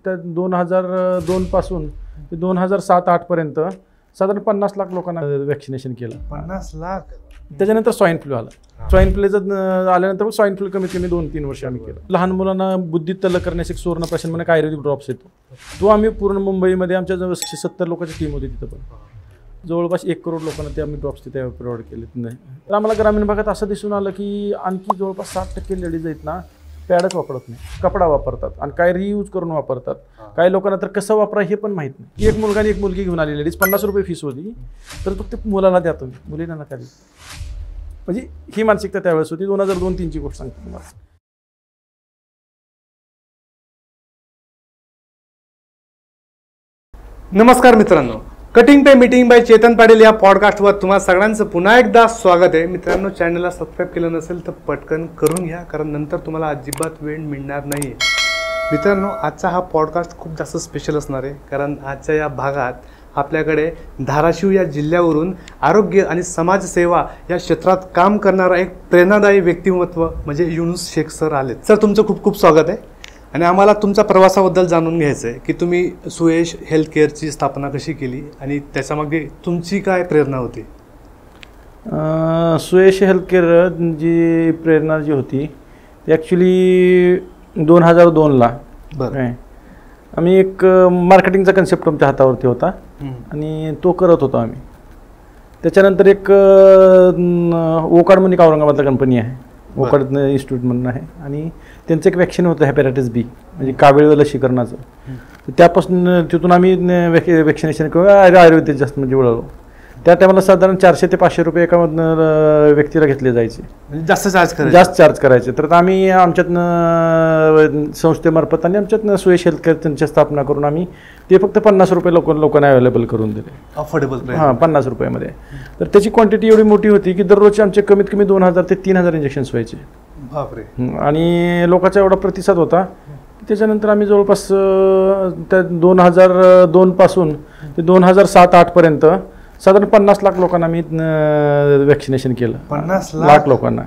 त्या 2002 पासून ते 2007-08 पर्यंत साधारण 50 लाख लोकांना वॅक्सिनेशन केलं. 50 लाख. त्याच्यानंतर स्वाईन फ्लू आला. स्वाईन फ्लूचं आल्यानंतर स्वाईन फ्लू कमीत कमी 2-3 वर्ष आम्ही केलं. लहान मुलांना बुद्धी तल्लख करण्यासाठी सुवर्ण प्राशन म्हणून एक आयुर्वेदिक ड्रॉप्स येतो, तो आम्ही पूर्ण मुंबईमध्ये आमच्या जवळ 70 लोकांची टीम होती तिथं, पण जवळपास 1 करोड लोकांना ते आम्ही ड्रॉप्स तिथे प्रोव्हाइड केले. नाही तर आम्हाला ग्रामीण भागात असं दिसून आलं की आणखी जवळपास 60% लेडीज आहेत ना पॅडच वापरत नाही, कपडा वापरतात आणि काय रियूज करून वापरतात. काही लोकांना तर कसं वापरा हे पण माहीत नाही. एक मुलगा आणि एक मुलगी घेऊन आली, लेडीज 50 रुपये फीस होती, तर तो ते मुलाला द्या तुम्ही, मुलींना नका देऊ. म्हणजे ही मानसिकता त्यावेळेस होती. 2002-03ची गोष्ट सांगतो तुम्हाला. नमस्कार मित्रांनो, cutting pay meeting by Chetan Patil या पॉडकास्टवर तुम्हा सगळ्यांचं पुन्हा एकदा स्वागत आहे. मित्रांनो, चॅनलला सबस्क्राईब केलं नसेल तर पटकन करून घ्या, कारण नंतर तुम्हाला अजिबात वेळ मिळणार नाही. मित्रांनो, आजचा हा पॉडकास्ट खूप जास्त स्पेशल असणार आहे, कारण आजच्या या भागात आपल्याकडे धाराशिव या जिल्ह्यावरून आरोग्य आणि समाजसेवा या क्षेत्रात काम करणारा एक प्रेरणादायी व्यक्तिमत्व म्हणजे युनुस शेख सर आले. सर, तुमचं खूप खूप स्वागत आहे. आणि आम्हाला तुमच्या प्रवासाबद्दल जाणून घ्यायचं आहे की तुम्ही सुयश हेल्थ केअरची स्थापना कशी केली आणि त्याच्यामागे तुमची काय प्रेरणा होती? सुयश हेल्थ केअर जी प्रेरणा जी होती ती ॲक्च्युली 2002ला बरं आम्ही एक मार्केटिंगचा कन्सेप्ट आमच्या हातावरती होता आणि तो करत होतो आम्ही. त्याच्यानंतर एक ओकाड म्हणून एक औरंगाबादला कंपनी आहे, ओकाड इन्स्टिट्यूट म्हणून आहे, आणि त्यांचं एक वॅक्सिन होतं हेपॅटायटिस बी म्हणजे कावीळ लसीकरणाचं. तर त्यापासून तिथून आम्ही वॅक्सिनेशन किंवा आयुर्वेदिक जास्त म्हणजे वळवलो. त्या टायमाला साधारण 400 ते 500 रुपये एका व्यक्तीला घेतले जायचे, जास्त चार्ज करायचे. तर आम्ही आमच्यातनं संस्थेमार्फत आणि आमच्यातनं सुयश हेल्थ केअर त्यांची स्थापना करून आम्ही ते फक्त 50 रुपये लोकांना अवेलेबल करून दिले, अफोर्डेबल. हां, 50 रुपयामध्ये. तर त्याची क्वांटिटी एवढी मोठी होती की दररोजचे आमचे कमीत कमी 2000 ते 3000 इंजेक्शन्स व्हायचे. बापरे. आणि लोकांचा एवढा प्रतिसाद होता. त्याच्यानंतर आम्ही जवळपास त्या 2002 पासून ते 2007-08 पर्यंत साधारण 50 लाख लोकांना मी वॅक्सिनेशन केलं. 50 लाख लोकांना.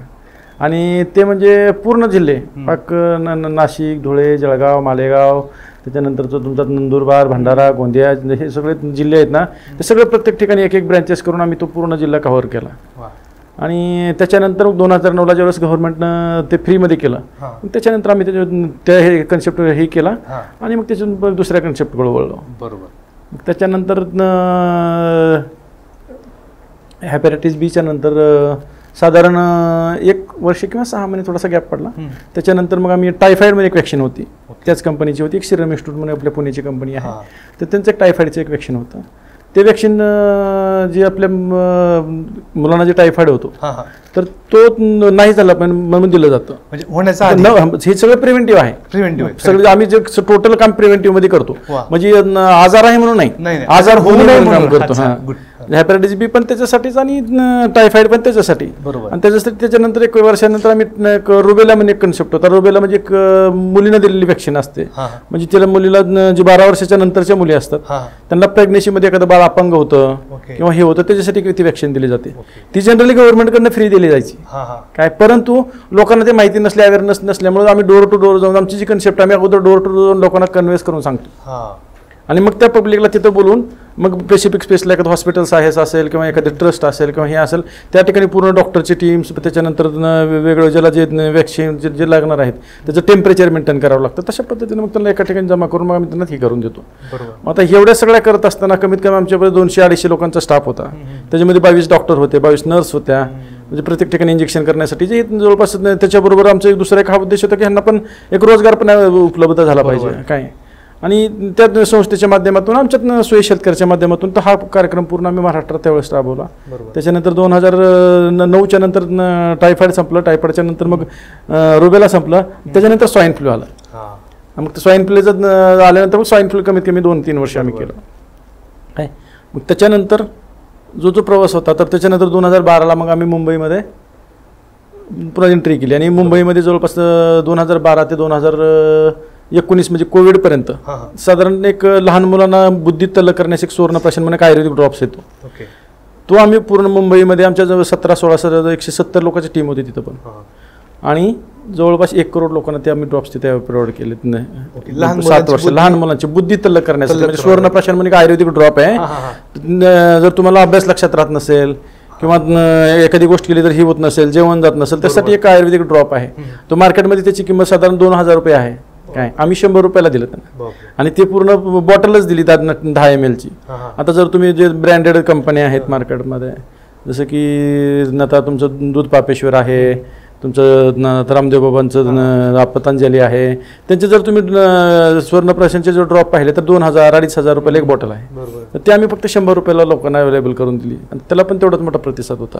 आणि ते म्हणजे पूर्ण जिल्हे, पाक नाशिक, धुळे, जळगाव, मालेगाव, त्याच्यानंतर जो तुमचा नंदुरबार, भंडारा, गोंदिया, हे सगळे जिल्हे आहेत ना, ते सगळे प्रत्येक ठिकाणी एक एक ब्रँचेस करून आम्ही तो पूर्ण जिल्हा कव्हर केला. आणि त्याच्यानंतर 2009ला ज्यावेळेस गव्हर्नमेंटनं ते फ्रीमध्ये केलं, त्याच्यानंतर आम्ही त्या हे कन्सेप्ट हे केला आणि मग त्याच्यानंतर दुसऱ्या कन्सेप्टकडे वळलो. बरोबर. त्याच्यानंतर हेपॅटायटिस बीच्या नंतर साधारण 1 वर्ष किंवा 6 महिने थोडासा गॅप पडला. त्याच्यानंतर मग आम्ही टायफॉईडमध्ये एक वॅक्सिन होती, त्याच कंपनीची होती, एक सिरम इन्स्टिट्यूट म्हणून आपल्या पुण्याची कंपनी आहे, तर त्यांचं एक टायफॉईडचं एक वॅक्सिन होतं. ते वॅक्सिन जे आपल्या मुलांना जे टायफॉईड होतो तर तो नाही झाला पण म्हणून दिलं जातं. म्हणजे होण्याचा हे सगळं प्रिव्हेंटिव्ह आहे. सगळं आम्ही जे टोटल काम प्रिव्हेंटिव्ह मध्ये करतो, म्हणजे आजार आहे म्हणून नाही, आजार होऊ नये म्हणून करतो. हेपॅटायटिस बी पण त्याच्यासाठीच आणि टायफॉईड पण त्याच्यासाठी. आणि त्याच्यासाठी त्याच्यानंतर 1 वर्षानंतर आम्ही रुबेला म्हणजे एक कन्सेप्ट होता. रुबेला म्हणजे एक मुलीनं दिलेली वॅक्सिन असते, म्हणजे त्याला मुलीला जे 12 वर्षाच्या नंतरच्या मुली असतात त्यांना प्रेग्नेन्सीमध्ये एखादं बाळ अपंग होतं किंवा हे होतं, त्याच्यासाठी ती वॅक्सिन दिली जाते. ती जनरली गव्हर्नमेंटकडनं फ्री दिली जायची काय, परंतु लोकांना ते माहिती नसल्या, अवेअरनेस नसल्यामुळे आम्ही डोर टू डोर जाऊन आमची जी कन्सेप्ट आम्ही अगोदर डोर टू डोर लोकांना कन्व्हेन्स करून सांगतो आणि मग त्या पब्लिकला तिथं बोलून मग स्पेसिफिक स्पेसला एखादं हॉस्पिटल्स आहे असेल किंवा एखादं ट्रस्ट असेल किंवा हे असेल त्या ठिकाणी पूर्ण डॉक्टरची टीम्स, त्याच्यानंतर वेगवेगळं ज्याला जे वॅक्सिन जे लागणार आहेत त्याचं टेम्परेचर मेंटेन करावं लागतं. तशा पद्धतीने मग त्यांना एका ठिकाणी जमा करून मग आम्ही त्यांना हे करून देतो. मग आता एवढ्या सगळ्या करत असताना कमीत कमी आमच्याकडे 200-250 लोकांचा स्टाफ होता. त्याच्यामध्ये 22 डॉक्टर होते, 22 नर्स होत्या, म्हणजे प्रत्येक ठिकाणी इंजेक्शन करण्यासाठी जे जवळपास. त्याच्याबरोबर आमचा एक दुसरा एक हा उद्देश होता की ह्यांना पण एक रोजगार पण उपलब्ध झाला पाहिजे काय. आणि त्या संस्थेच्या माध्यमातून आमच्यात सुयश हेल्थ केअरच्या माध्यमातून तर हा कार्यक्रम पूर्ण आम्ही महाराष्ट्रात त्यावेळेस राबवला. त्याच्यानंतर 2009च्या नंतर टायफॉईड संपलं, टायफॉईडच्या नंतर मग रुबेला संपलं, त्याच्यानंतर स्वाईन फ्लू आला. मग स्वाईन फ्लूचं आल्यानंतर मग स्वाईन फ्लू कमीत कमी 2-3 वर्ष आम्ही केलं काय. मग त्याच्यानंतर जो प्रवास होता तर त्याच्यानंतर 2012ला मग आम्ही मुंबईमध्ये पुन्हा एंट्री केली आणि मुंबईमध्ये जवळपास 2012 ते 2019 म्हणजे कोविडपर्यंत साधारण एक लहान मुलांना बुद्धी तल्लख करण्यासाठी एक सुवर्ण प्राशन म्हणून एक आयुर्वेदिक ड्रॉप्स येतो, तो आम्ही पूर्ण मुंबईमध्ये आमच्या जवळ 17-16 170 लोकांची टीम होती तिथं पण. आणि जवळपास 1 करोड लोकांना ते आम्ही ड्रॉप्स तिथे प्रोव्हाइड केले. 7 वर्ष लहान मुलांची बुद्धी तल्लक करण्यासाठी. म्हणजे सुवर्णप्राशन म्हणजे आयुर्वेदिक ड्रॉप आहे. जर तुम्हाला अभ्यास लक्षात राहत नसेल किंवा एखादी गोष्ट केली तर ही होत नसेल, जेवण जात नसेल, त्यासाठी एक आयुर्वेदिक ड्रॉप आहे. तो मार्केटमध्ये त्याची किंमत साधारण 2000 रुपये आहे. काय आम्ही 100 रुपयाला दिलं त्यांना आणि ते पूर्ण बॉटलच दिली 10 ml ची. आता जर तुम्ही जे ब्रँडेड कंपन्या आहेत मार्केटमध्ये, जसं की आता तुमचं दूध पापेश्वर आहे, तुमचं रामदेव बाबांचं पतंजली आहे, त्यांचे जर तुम्ही सुवर्णप्राशनचे जो ड्रॉप पाहिले तर 2000-2500 रुपयाला एक बॉटल आहे. तर ते आम्ही फक्त 100 रुपयाला लोकांना अवेलेबल करून दिली आणि त्याला पण तेवढाच मोठा प्रतिसाद होता.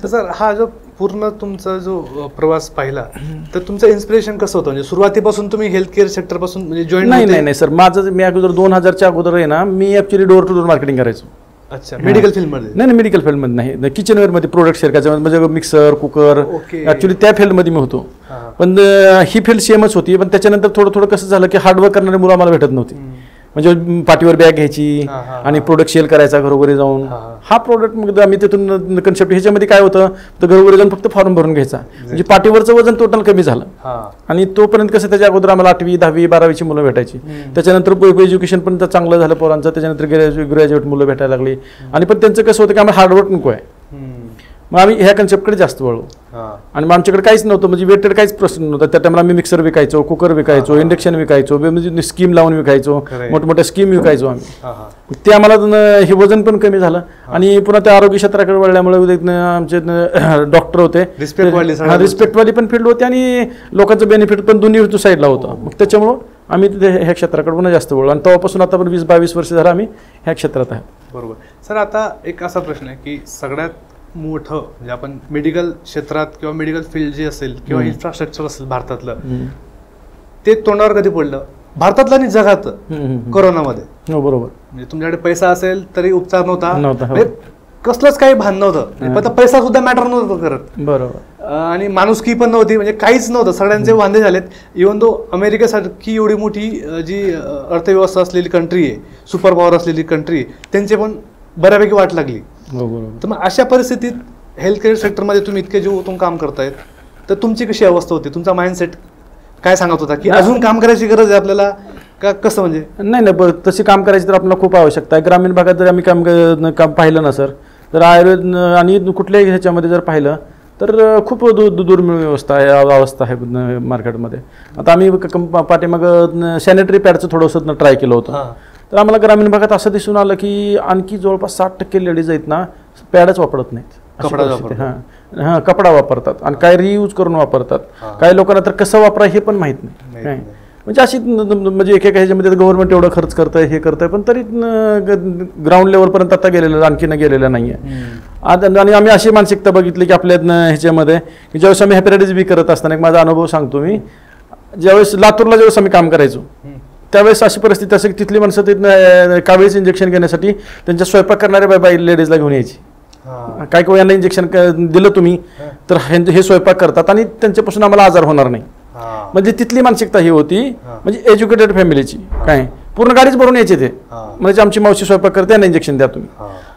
तर सर हा जो पूर्ण तुमचा जो प्रवास पाहिला तर तुमचं इन्स्पिरेशन कसं होतं? म्हणजे सुरुवातीपासून तुम्ही हेल्थ केअर सेक्टर पासून म्हणजे जॉईन? नाही सर, माझं मी अगोदर 2000च्या अगोदर आहे ना, मी actually door to door marketing करायचो. अच्छा, मेडिकल फील्डमध्ये? नाही, मेडिकल फील्डमध्ये नाही, किचनवेअरमध्ये प्रोडक्ट शेअर करायचं, म्हणजे मिक्सर, कुकर, ऍक्च्युली त्या फील्डमध्ये मी होतो. पण ही फील्ड सेमच होती. पण त्याच्यानंतर थोडं कसं झालं की हार्डवर्क करणारी मुलं आम्हाला भेटत नव्हती. म्हणजे पाठीवर बॅग घ्यायची आणि प्रोडक्ट सेल करायचा घरोघरी जाऊन. हा प्रोडक्ट मग आम्ही तिथून कन्सेप्ट, ह्याच्यामध्ये काय होतं तर घरोघरी जाऊन फक्त फॉर्म भरून घ्यायचा. म्हणजे पाठीवरचं वजन टोटल कमी झालं. आणि तोपर्यंत कसं त्याच्या अगोदर आम्हाला 8वी, 10वी, 12वीची मुलं भेटायची. त्याच्यानंतर एज्युकेशन पण चांगलं झालं पोरांचं. त्याच्यानंतर ग्रॅज्युएट मुलं भेटायला लागली. आणि पण त्यांचं कसं होतं की आम्हाला हार्डवर्क नको आहे. मग आम्ही ह्या कन्सेप्टकडे जास्त वळलो. आणि मग आमच्याकडे काहीच नव्हतं, म्हणजे वेटेड काहीच प्रश्न नव्हता. त्या टाइमला आम्ही मिक्सर विकायचो, कुकर विकायचो, इंडक्शन विकायचो, म्हणजे स्कीम लावून विकायचो, मोठमोठ्या स्कीम विकायचो आम्ही. ते आम्हाला हे वजन पण कमी झालं. आणि पुन्हा त्या आरोग्य क्षेत्राकडे वळल्यामुळे आमचे डॉक्टर होते, रिस्पेक्टवाली पण फील्ड होती आणि लोकांचं बेनिफिट पण दोन्ही साईडला होतं. मग त्याच्यामुळं आम्ही ह्या क्षेत्राकडे पुन्हा जास्त वळलो आणि तेव्हापासून आता पण 20-22 वर्ष झालं आम्ही ह्या क्षेत्रात आहे. बरोबर. सर आता एक असा प्रश्न आहे की सगळ्यात मोठं म्हणजे आपण मेडिकल क्षेत्रात किंवा मेडिकल फील्ड जे असेल किंवा इन्फ्रास्ट्रक्चर असेल भारतातलं, ते तोंडावर कधी पडलं भारतातलं आणि जगात? कोरोनामध्ये. बरोबर. म्हणजे तुमच्याकडे पैसा असेल तरी उपचार नव्हता, कसलंच काही भान नव्हतं, पैसा सुद्धा मॅटर नव्हतं करत. बरोबर. आणि माणुसकी पण नव्हती, म्हणजे काहीच नव्हतं. सगळ्यांचे वांदे झालेत. इव्हन दो अमेरिकेसारखी एवढी मोठी जी अर्थव्यवस्था असलेली कंट्री आहे, सुपर पॉवर असलेली कंट्री, त्यांचे पण बऱ्यापैकी वाट लागली. तर मग अशा परिस्थितीत हेल्थ केअर सेक्टरमध्ये तुम्ही इतके जीवातून काम करतायत, तर तुमची कशी अवस्था होती? तुमचा माइंडसेट काय सांगत होता की अजून काम करायची गरज आहे आपल्याला का कसं? म्हणजे नाही, तशी काम करायची तर आपल्याला खूप आवश्यकता आहे. ग्रामीण भागात जर आम्ही काम पाहिलं ना सर, तर आयुर्वेद आणि कुठल्याही ह्याच्यामध्ये जर पाहिलं तर खूप दुर्मिळ अवस्था आहे मार्केटमध्ये. आता आम्ही पाठीमाग सॅनिटरी पॅडचं थोडंसं ट्राय केलं होतं. तर आम्हाला ग्रामीण भागात असं दिसून आलं की आणखी जवळपास 60% लेडीज आहेत ना पॅडच वापरत नाहीत. कपडा वापरतात आणि काय रियूज करून वापरतात. काही लोकांना तर कसं वापरा हे पण माहित नाही. म्हणजे अशी म्हणजे एकेका ह्याच्यामध्ये गव्हर्नमेंट एवढं खर्च करतंय, हे करतंय, पण तरी ग्राउंड लेवलपर्यंत आता गेलेलं आणखी गेलेलं नाहीये. आणि आम्ही अशी मानसिकता बघितली की आपल्या ह्याच्यामध्ये की ज्यावेळेस आम्ही हेपॅटायटिस बी करत असताना, एक माझा अनुभव सांगतो मी. ज्यावेळेस लातूरला ज्यावेळेस आम्ही काम करायचो त्यावेळेस अशी परिस्थिती असं की तिथली माणसं तिथं कावेळीचं इंजेक्शन घेण्यासाठी त्यांच्या स्वयंपाक करणाऱ्या बाई लेडीजला घेऊन यायची. काय किंवा यांना इंजेक्शन दिलं तुम्ही तर हे स्वयंपाक करतात आणि त्यांच्यापासून आम्हाला आजार होणार नाही. म्हणजे तिथली मानसिकता ही होती, म्हणजे एज्युकेटेड फॅमिलीची. काय पूर्ण गाडीच भरून यायचे ते, म्हणजे आमची मावशी स्वयंपाक करते यांना इंजेक्शन द्या तुम्ही.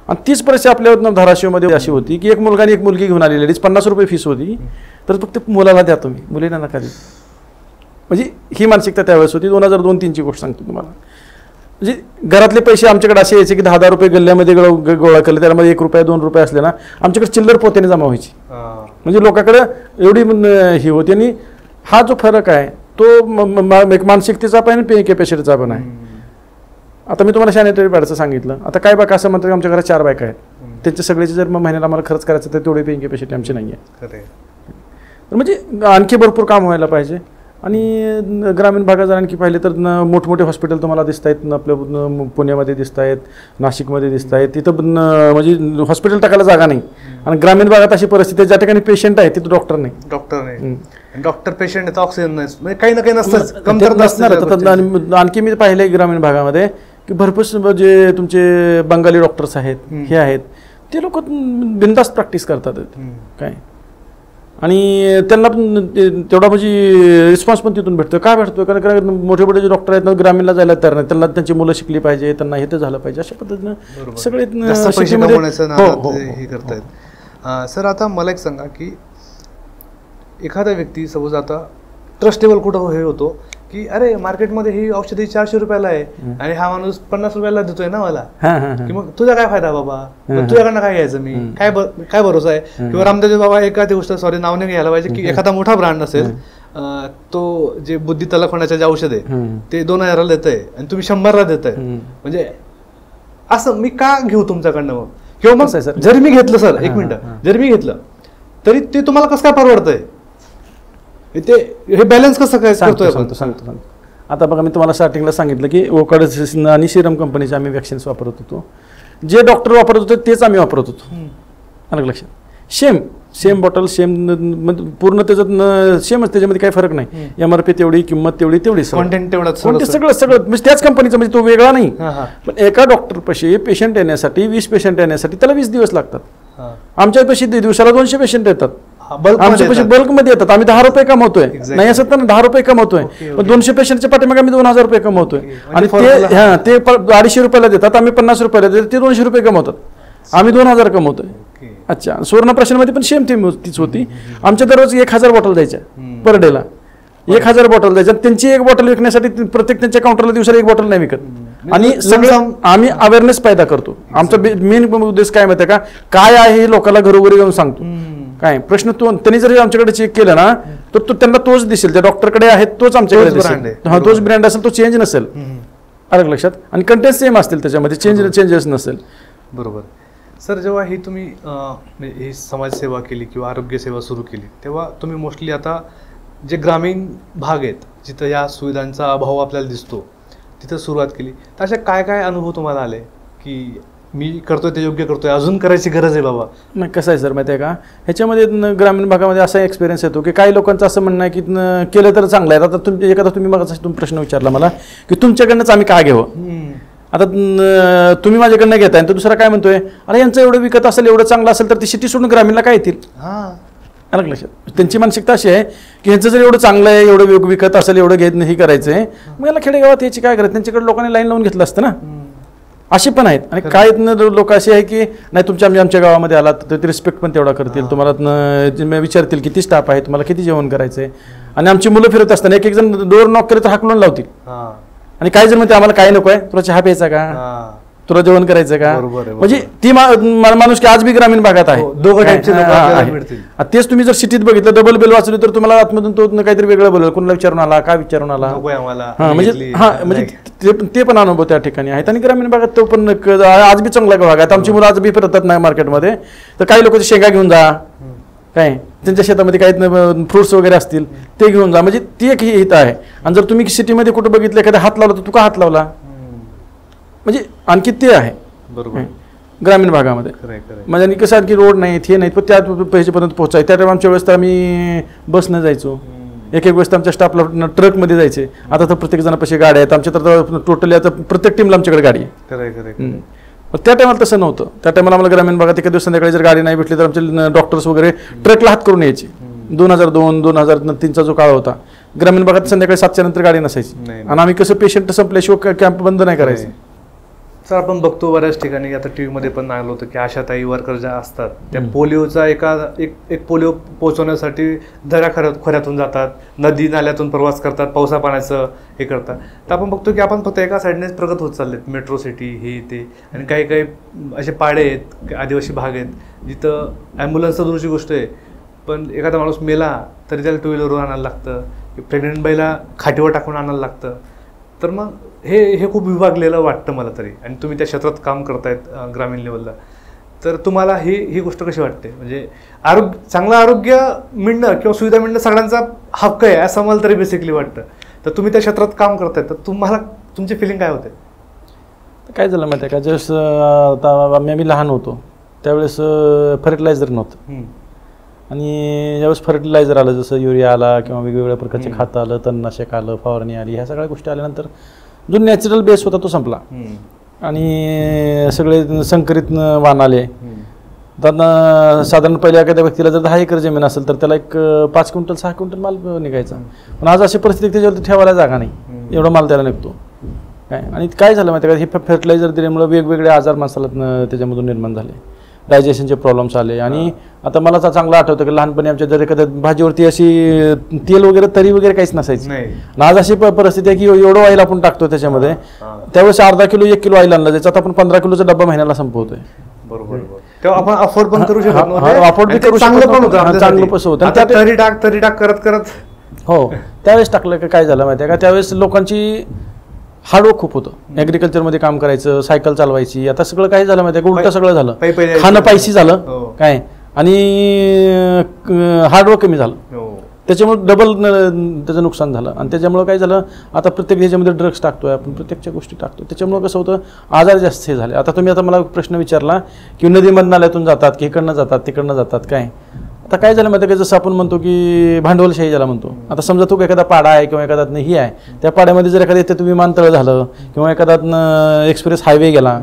आणि तीच परिस्थिती आपल्या धाराशिवमध्ये अशी होती की एक मुलगा आणि एक मुलगी घेऊन आली लेडीज, 50 रुपये फीस होती, तर फक्त मुलाला द्या तुम्ही, मुलीला नका देऊ. म्हणजे ही मानसिकता त्यावेळेस होती. 2002-03ची गोष्ट सांगतो तुम्हाला. म्हणजे घरातले पैसे आमच्याकडे असे यायचे की 10-10 रुपये गल्ल्यामध्ये गोळा केले, त्यामध्ये 1 रुपया 2 रुपये असले ना आमच्याकडे चिल्लर पोत्याने जमा व्हायची. म्हणजे लोकांकडे एवढी ही होती. आणि हा जो फरक आहे तो एक मानसिकतेचा पण आणि कॅपॅसिटीचा पण आहे. आता मी तुम्हाला सॅनिटरी पॅडचं सांगितलं. आता काय बायका असं म्हणतात की आमच्या घरात 4 बायका आहेत, त्यांच्या सगळ्याचे जर महिन्याला आम्हाला खर्च करायचं तर तेवढी पेइंग कॅपॅसिटी आमची नाही आहे. म्हणजे आणखी भरपूर काम व्हायला पाहिजे. आणि ग्रामीण भागात जर आणखी पाहिले तर मोठमोठे हॉस्पिटल तुम्हाला दिसत आहेत, आपल्या पुण्यामध्ये दिसत आहेत, नाशिकमध्ये दिसत आहेत. तिथं म्हणजे हॉस्पिटल टाकायला जागा नाही. आणि ग्रामीण भागात अशी परिस्थिती आहे ज्या ठिकाणी पेशंट आहे तिथं डॉक्टर नाही. डॉक्टर पेशंट ऑक्सिजन नाही, काही ना काही नसतं. आणखी मी पाहिलंय ग्रामीण भागामध्ये की भरपूर जे तुमचे बंगाली डॉक्टर्स आहेत, हे आहेत, ते लोक बिनधास्त प्रॅक्टिस करतात काय. आणि त्यांना पण तेवढा म्हणजे रिस्पॉन्स पण तिथून भेटतो. काय भेटतो? कारण मोठे मोठे जे डॉक्टर आहेत ना ग्रामीणला जायला तयार नाही. त्यांना त्यांची मुलं शिकली पाहिजे, त्यांना हे तर झालं पाहिजे, अशा पद्धतीनं सगळे करतायत. सर आता मला एक सांगा की एखादा व्यक्ती सपोज आता ट्रस्टेबल कुठं हे होतो की अरे मार्केटमध्ये ही औषधी 400 रुपयाला आहे आणि हा माणूस 50 रुपयाला देतोय ना मला, की मग तुझा काय फायदा बाबा, तुझ्याकडनं काय घ्यायचं मी, काय भरोसा आहे. किंवा रामदेव बाबा एखादी गोष्ट सॉरी नाव नाही घ्यायला पाहिजे की एखादा मोठा ब्रँड असेल तो जे बुद्धी तलक होण्याचे जे औषध आहे ते 2000ला देत आहे आणि तुम्ही 100ला देत आहे, म्हणजे असं मी का घेऊ तुमच्याकडनं मग. किंवा मग जरी मी घेतलं सर एक मिनिट जरी मी घेतलं तरी ते तुम्हाला कसं काय परवडतंय, ते हे बॅलन्स कसं काय करतोय. सांगतो. आता बघा मी तुम्हाला स्टार्टिंगला सांगितलं की ओकाडस आणि सिरम कंपनीचे आम्ही वॅक्सिन्स वापरत होतो, जे डॉक्टर वापरत होते तेच आम्ही वापरत होतो. अलग लक्षात सेम बॉटल सेम पूर्ण त्याच्यात सेमच, त्याच्यामध्ये काही फरक नाही. MRP तेवढी, किंमत तेवढी कॉन्टेंट तेवढं सगळं म्हणजे त्याच कंपनीचं, म्हणजे तो वेगळा नाही. पण एका डॉक्टर पाशी पेशंट येण्यासाठी 20 पेशंट येण्यासाठी त्याला 20 दिवस लागतात. आमच्या पाशी दिवसाला 200 पेशंट येतात, आमच्या पैसे बल्कमध्ये येतात. आम्ही 10 रुपये कमवतोय, नाही असं तर 10 रुपये कमवतोय, पण 200 पेशंटच्या पाठीमागे आम्ही 2000 रुपये कमवतोय. आणि ते 250 रुपयाला देतात, आम्ही 50 रुपयाला देतात, ते 200 रुपये कमवतात, आम्ही 2000 कमवतोय. अच्छा, सुवर्णप्राशनमध्ये पण सेम थीम तीच होती. आमच्या दररोज 1000 बॉटल द्यायच्या पर डेला, 1000 बॉटल द्यायच्या. त्यांची एक बॉटल विकण्यासाठी प्रत्येक त्यांच्या काउंटरला दिवसाला एक बॉटल नाही विकत. आणि सगळं आम्ही अवेअरनेस पैदा करतो. आमचा मेन उद्देश काय माहिती आहे का, काय आहे हे लोकांना घरोघरी जाऊन सांगतो. काय प्रश्न त्यांनी जरी आमच्याकडे चेक केला ना तर त्यांना तोच दिसेल, त्या डॉक्टरकडे आहे तोच आमच्याकडे दिसेल. तोच ब्रँड असेल, तो चेंज नसेल. अलग लक्षात. आणि कंटेंट सेम असतील त्याच्यामध्ये, चेंजेस नसेल. बरोबर. सर जेव्हा ही तुम्ही ही समाजसेवा केली किंवा आरोग्य सेवा सुरू केली तेव्हा तुम्ही मोस्टली आता जे ग्रामीण भाग आहेत जिथं या सुविधांचा अभाव आपल्याला दिसतो तिथं सुरुवात केली, तर अशा काय अनुभव तुम्हाला आले की मी करतोय ते योग्य करतोय, अजून करायची गरज आहे बाबा. नाही कसं आहे सर माहिती आहे का, ह्याच्यामध्ये ग्रामीण भागामध्ये असा एक्सपिरियन्स येतो की काही लोकांचं असं म्हणणं आहे की केलं तर चांगलं आहे. आता एखादा तुम्ही मग प्रश्न विचारला मला की तुमच्याकडनंच आम्ही काय घ्यावं. आता तुम्ही माझ्याकडनं घेताय तर दुसरा काय म्हणतोय, अरे यांचं एवढं विकत असेल, एवढं चांगलं असेल तर ती सिटी सोडून ग्रामीणला काय येतील. अलग लक्षात. त्यांची मानसिकता अशी आहे की ह्यांचं जर एवढं चांगलं आहे, एवढं विकत असेल, एवढं घेत नाही करायचंय, मग याला खेडेगावात याची काय करायचं, त्यांच्याकडे लोकांनी लाईन लावून घेतलं असतं ना. असे पण आहेत. आणि काही लोक असे आहे की नाही तुमच्या आमच्या गावामध्ये आलात तर ते रिस्पेक्ट पण तेवढा करतील, तुम्हाला विचारतील किती स्टाफ आहे, तुम्हाला किती जेवण करायचंय. आणि आमची मुलं फिरत असताना एक जण डोर नॉक केलं तर हाकलून लावतील. आणि काही जण म्हणते आम्हाला काय नको आहे, तुला चहा प्यायचा का, तुला जेवण करायचं का. म्हणजे ती माणूस की आज बी ग्रामीण भागात आहे. तेच तुम्ही जर सिटीत बघितलं, डबल बेल वाचली तर तुम्हाला आतमधून तो काहीतरी वेगळं बोलेल, कोणाला विचारून आला, काय विचारून आला. म्हणजे ते पण अनुभव त्या ठिकाणी आहेत. आणि ग्रामीण भागात तो पण आज बी चांगला भाग आहे. आमची मुलं आज बी फिरतात नाही मार्केटमध्ये, तर काही लोक शेंगा घेऊन जा, काय त्यांच्या शेतामध्ये काही फ्रुट्स वगैरे असतील ते घेऊन जा. म्हणजे ती एक हित आहे. आणि जर तुम्ही सिटीमध्ये कुठं बघितलं एखादा हात लावला तर तू का हात लावला, म्हणजे आणखी ते आहे. बरोबर. ग्रामीण भागामध्ये म्हणजे कसं आहे की रोड नाही, हे नाहीत, पण त्या पैसेपर्यंत पोहोचायचं. त्या टाइम आमच्या वेळेस तर आम्ही बसनं जायचो, एक वेळेस तर आमच्या स्टाफला ट्रकमध्ये जायचे. आता तर प्रत्येक जणापाशी गाड्या आहेत आमच्या, तर टोटली आता प्रत्येक टीमला आमच्याकडे गाडी आहे. त्या टायमाला तसं नव्हतं. त्या टायमाला आम्हाला ग्रामीण भागात एका दिवस संध्याकाळी जर गाडी नाही भेटली तर आमचे डॉक्टर्स वगैरे ट्रकला हात करून यायचे. 2002, 2003चा जो काळ होता, ग्रामीण भागात संध्याकाळी 7च्या नंतर गाडी नसायची. आणि आम्ही कसं पेशंट संपल्याशिवाय कॅम्प बंद नाही करायचे. सर आपण बघतो बऱ्याच ठिकाणी, आता टीव्हीमध्ये पण आलं होतं की आशाताई वर्कर ज्या असतात त्या पोलिओचा एक पोलिओ पोहोचवण्यासाठी दऱ्याखोऱ्यातून जातात, नदी नाल्यातून प्रवास करतात, पावसा पाण्याचं हे करतात. तर आपण बघतो की आपण फक्त एका साईडनेच प्रगत होत चाललेत, मेट्रो सिटी हे ते. आणि काही असे पाडे आहेत, आदिवासी भाग आहेत जिथं ॲम्ब्युलन्सचा दूरची गोष्ट आहे, पण एखादा माणूस मेला तरी त्याला 2 व्हीलरवर आणायला लागतं, प्रेग्नंट बाईला खाटीवर टाकून आणायला लागतं. तर मग हे खूप विभागलेलं वाटतं मला तरी. आणि तुम्ही त्या क्षेत्रात काम करतायत ग्रामीण लेवलला, तर तुम्हाला ही गोष्ट कशी वाटते. म्हणजे चांगलं आरोग्य मिळणं किंवा सुविधा मिळणं सगळ्यांचा हक्क आहे असं मला तरी बेसिकली वाटतं. तर तुम्ही त्या क्षेत्रात काम करतायत तर तुम्हाला तुमची फिलिंग काय होते. काय झालं माहिती आहे का, जसं आम्ही लहान होतो त्यावेळेस फर्टिलायझर नव्हतं. आणि ज्यावेळेस फर्टिलायझर आलं, जसं युरिया आला किंवा वेगवेगळ्या प्रकारचे खतं आलं, तणनाशक आलं, फवारणी आली, ह्या सगळ्या गोष्टी आल्यानंतर जो नॅचरल बेस होता तो संपला. आणि सगळे संकरित वाण आले. त्यांना साधारण पहिल्या एखाद्या व्यक्तीला जर 10 एकर जमीन असेल तर त्याला एक 5 क्विंटल 6 क्विंटल माल निघायचा. पण आज अशी परिस्थिती त्याच्यावरती ठेवायला जागा नाही, एवढा माल त्याला निघतो. काय आणि काय झालं माहिती आहे का, हे फर्टिलायझर दिल्यामुळे वेगवेगळे आजार माणसाला त्याच्यामधून निर्माण झाले. डायजेशनचे प्रॉब्लेम्स आले. आणि आता मला तर चांगलं आठवतं की लहानपणी आमच्या जर एखाद्या भाजीवरती अशी तेल वगैरे तरी वगैरे काहीच नसायचं. आज अशी परिस्थिती आहे की एवढं ऑइल आपण टाकतो त्याच्यामध्ये, त्यावेळेस अर्धा किलो 1 किलो ऑइल आणलं जायचं, आता आपण 15 किलोचा डब्बा महिन्याला संपवतोय. बरोबर, तेव्हा आपण अफोर्ड पण करू शकतो, अफोर्ड बी करू शकतो, चांगलं पण होतं. तरी टाक करत हो त्यावेळेस टाकलं की काय झालं माहिती आहे का, त्यावेळेस लोकांची हार्डवर्क खूप होतं, ॲग्रिकल्चरमध्ये काम करायचं, सायकल चालवायची. आता सगळं काय झालं माहिती आहे का, उलटं सगळं झालं, खाणं पायसी झालं काय, आणि हार्डवर्क कमी झालं, त्याच्यामुळे डबल त्याचं नुकसान झालं. आणि त्याच्यामुळे काय झालं, आता प्रत्येक ह्याच्यामध्ये ड्रग्स टाकतोय आपण, प्रत्येकच्या गोष्टी टाकतोय, त्याच्यामुळे कसं होतं आजार जास्त हे झाले. आता तुम्ही आता मला प्रश्न विचारला की नदीमधून नाल्यातून जातात की इकडनं जातात तिकडनं जातात काय, आता काय झालं माहिती आहे का, जसं आपण म्हणतो की भांडवलशाही ज्याला म्हणतो. आता समजा तू एखादा पाडा आहे किंवा एखादा ही आहे, त्या पाड्यामध्ये जर एखाद्या इथे विमानतळ झालं किंवा एखादा एक्सप्रेस हायवे गेला,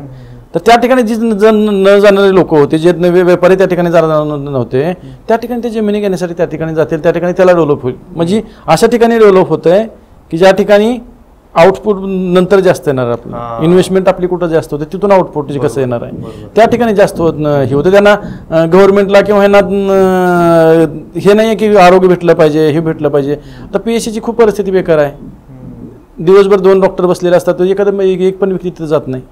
तर त्या ठिकाणी जी न जाणारे लोक होते, जे व्यापारी त्या ठिकाणी जाणार नव्हते, त्या ठिकाणी ते जमिनी घेण्यासाठी त्या ठिकाणी जातील, त्या ठिकाणी त्याला डेव्हलप होईल. म्हणजे अशा ठिकाणी डेव्हलप होतंय की ज्या ठिकाणी आउटपुट नंतर जास्त येणार, आपलं इन्व्हेस्टमेंट आपली कुठं जास्त होते तिथून आउटपुट कसं येणार आहे, त्या ठिकाणी जास्त हे होतं. त्यांना गव्हर्नमेंटला किंवा ह्यांना हे नाही आहे की आरोग्य भेटलं पाहिजे, हे भेटलं पाहिजे. तर PSCची खूप परिस्थिती बेकार आहे. दिवसभर 2 डॉक्टर बसलेले असतात, तर एखादं एक पण व्यक्ती तिथे जात नाही.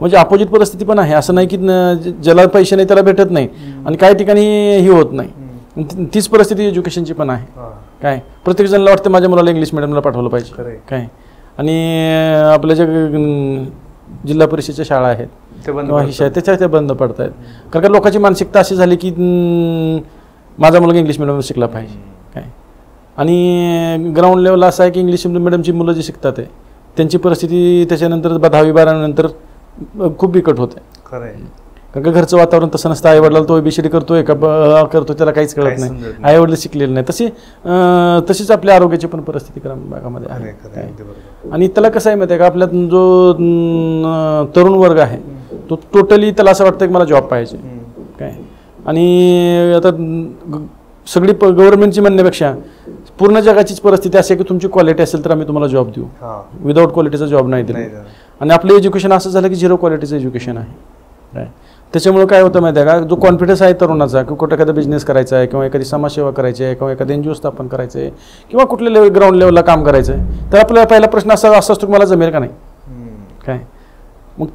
म्हणजे अपोजिट परिस्थिती पण आहे, असं नाही की ज्याला पैसे नाही त्याला भेटत नाही, आणि काही ठिकाणी ही होत नाही. तीच परिस्थिती एज्युकेशनची पण आहे. काय प्रत्येक जणांना वाटतं माझ्या मुलाला इंग्लिश मिडियमला पाठवलं पाहिजे काय, आणि आपल्या ज्या जिल्हा परिषदेच्या शाळा आहेत किंवा ही शाळा त्याच्या त्या बंद पडत आहेत, कारण का लोकांची मानसिकता अशी झाली की माझा मुलगा इंग्लिश मिडियमला शिकला पाहिजे काय. आणि ग्राउंड लेवलला असं आहे की इंग्लिश मिडियमची मुलं जी शिकतात आहे त्यांची परिस्थिती त्याच्यानंतर 10वी-12वी नंतर खूप बिकट होते. कारण का घरचं वातावरण तसं नसतं. आईवडिलाला तो ABCD करतोय का करतो त्याला काहीच कळत नाही, आईवडील शिकलेले नाही. तशीच आपल्या आरोग्याची पण परिस्थिती ग्रामीण भागामध्ये आहे. आणि त्याला कसं आहे माहिती आहे का, आपल्यात जो तरुण वर्ग आहे तो टोटली त्याला असं वाटतं की मला जॉब पाहिजे काय. आणि आता सगळी गव्हर्नमेंटची म्हणण्यापेक्षा पूर्ण जगाचीच परिस्थिती अशी आहे की तुमची क्वालिटी असेल तर आम्ही तुम्हाला जॉब देऊ, विदाऊट क्वालिटीचा जॉब नाही दिला. आणि आपलं एज्युकेशन असं झालं की 0 क्वालिटीचं एज्युकेशन आहे. त्याच्यामुळे काय होतं माहिती आहे का, जो कॉन्फिडन्स आहे तरुणाचा की कुठं एखादा बिझनेस करायचा आहे किंवा एखादी समाजसेवा करायची आहे किंवा एखादं NGO स्थापन करायचं आहे किंवा कुठल्या ग्राउंड लेवलला काम करायचं आहे, तर आपला पहिला प्रश्न असा असतो की मला जमेल का नाही काय. मग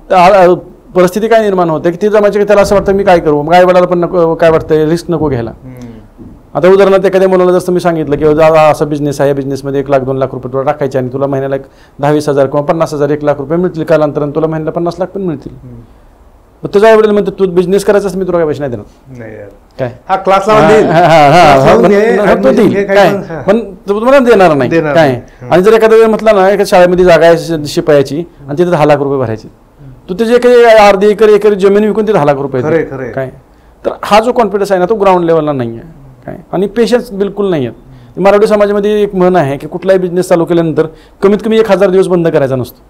परिस्थिती काय निर्माण होते की ते जमायचे की त्याला असं वाटतं मी काय करू, मग आईवडिलाला पण नको, काय वाटतं रिस्क नको घ्यायला. आता उदाहरणार्थ एखाद्या मुलाला जसं मी सांगितलं की असा बिझनेस आहे, बिझनेसमध्ये 1 लाख 2 लाख रुपये तुला टाकायचे आणि तुला महिन्याला 10-20 हजार किंवा 50,000 1 लाख रुपये मिळतील, कालांतराने तुला महिन्याला 50 लाख पण मिळतील. मग तुझ्या आईवडील म्हणतो तू बिझनेस करायचाच, मी तुला काय पैसे नाही देणार काय, पण तुम्हाला देणार नाही काय. आणि जर एखाद्या वेळ म्हटलं ना एका शाळेमध्ये जागा आहे शिपायाची आणि तिथे 10 लाख रुपये भरायचे, तू त्याचे काही अर्धी एकर जमीन विकून ते 10 लाख रुपये काय. तर हा जो कॉन्फिडन्स आहे ना तो ग्राउंड लेवलला नाही आहे काय. आणि पेशन्स बिलकुल नाही आहेत. मराठी समाजामध्ये एक म्हण आहे की कुठलाही बिझनेस चालू केल्यानंतर कमीत कमी 1000 दिवस बंद करायचा नसतो